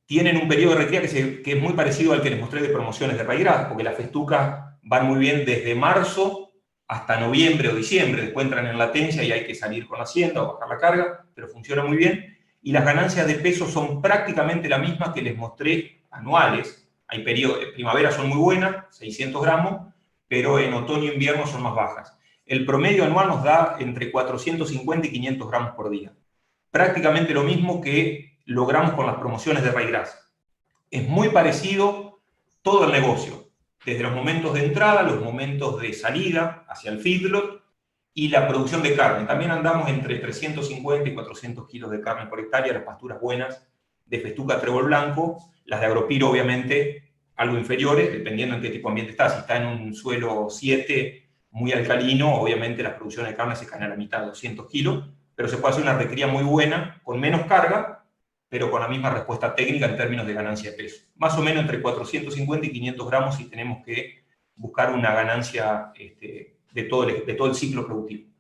Tienen un periodo de recría que es muy parecido al que les mostré de promociones de raigras, porque las festucas van muy bien desde marzo hasta noviembre o diciembre, después entran en latencia y hay que salir con la hacienda o bajar la carga, pero funciona muy bien. Y las ganancias de peso son prácticamente las mismas que les mostré anuales. Hay periodos, en primavera son muy buenas, 600 gramos, pero en otoño e invierno son más bajas. El promedio anual nos da entre 450 y 500 gramos por día. Prácticamente lo mismo que logramos con las promociones de raigras. Es muy parecido todo el negocio, desde los momentos de entrada, los momentos de salida hacia el feedlot y la producción de carne. También andamos entre 350 y 400 kilos de carne por hectárea, las pasturas buenas de Festuca Trébol Blanco, las de Agropiro obviamente algo inferiores, dependiendo en qué tipo de ambiente está. Si está en un suelo 7 muy alcalino, obviamente las producciones de carne se caen a la mitad, 200 kilos, pero se puede hacer una recría muy buena, con menos carga, pero con la misma respuesta técnica en términos de ganancia de peso. Más o menos entre 450 y 500 gramos si tenemos que buscar una ganancia de todo el ciclo productivo.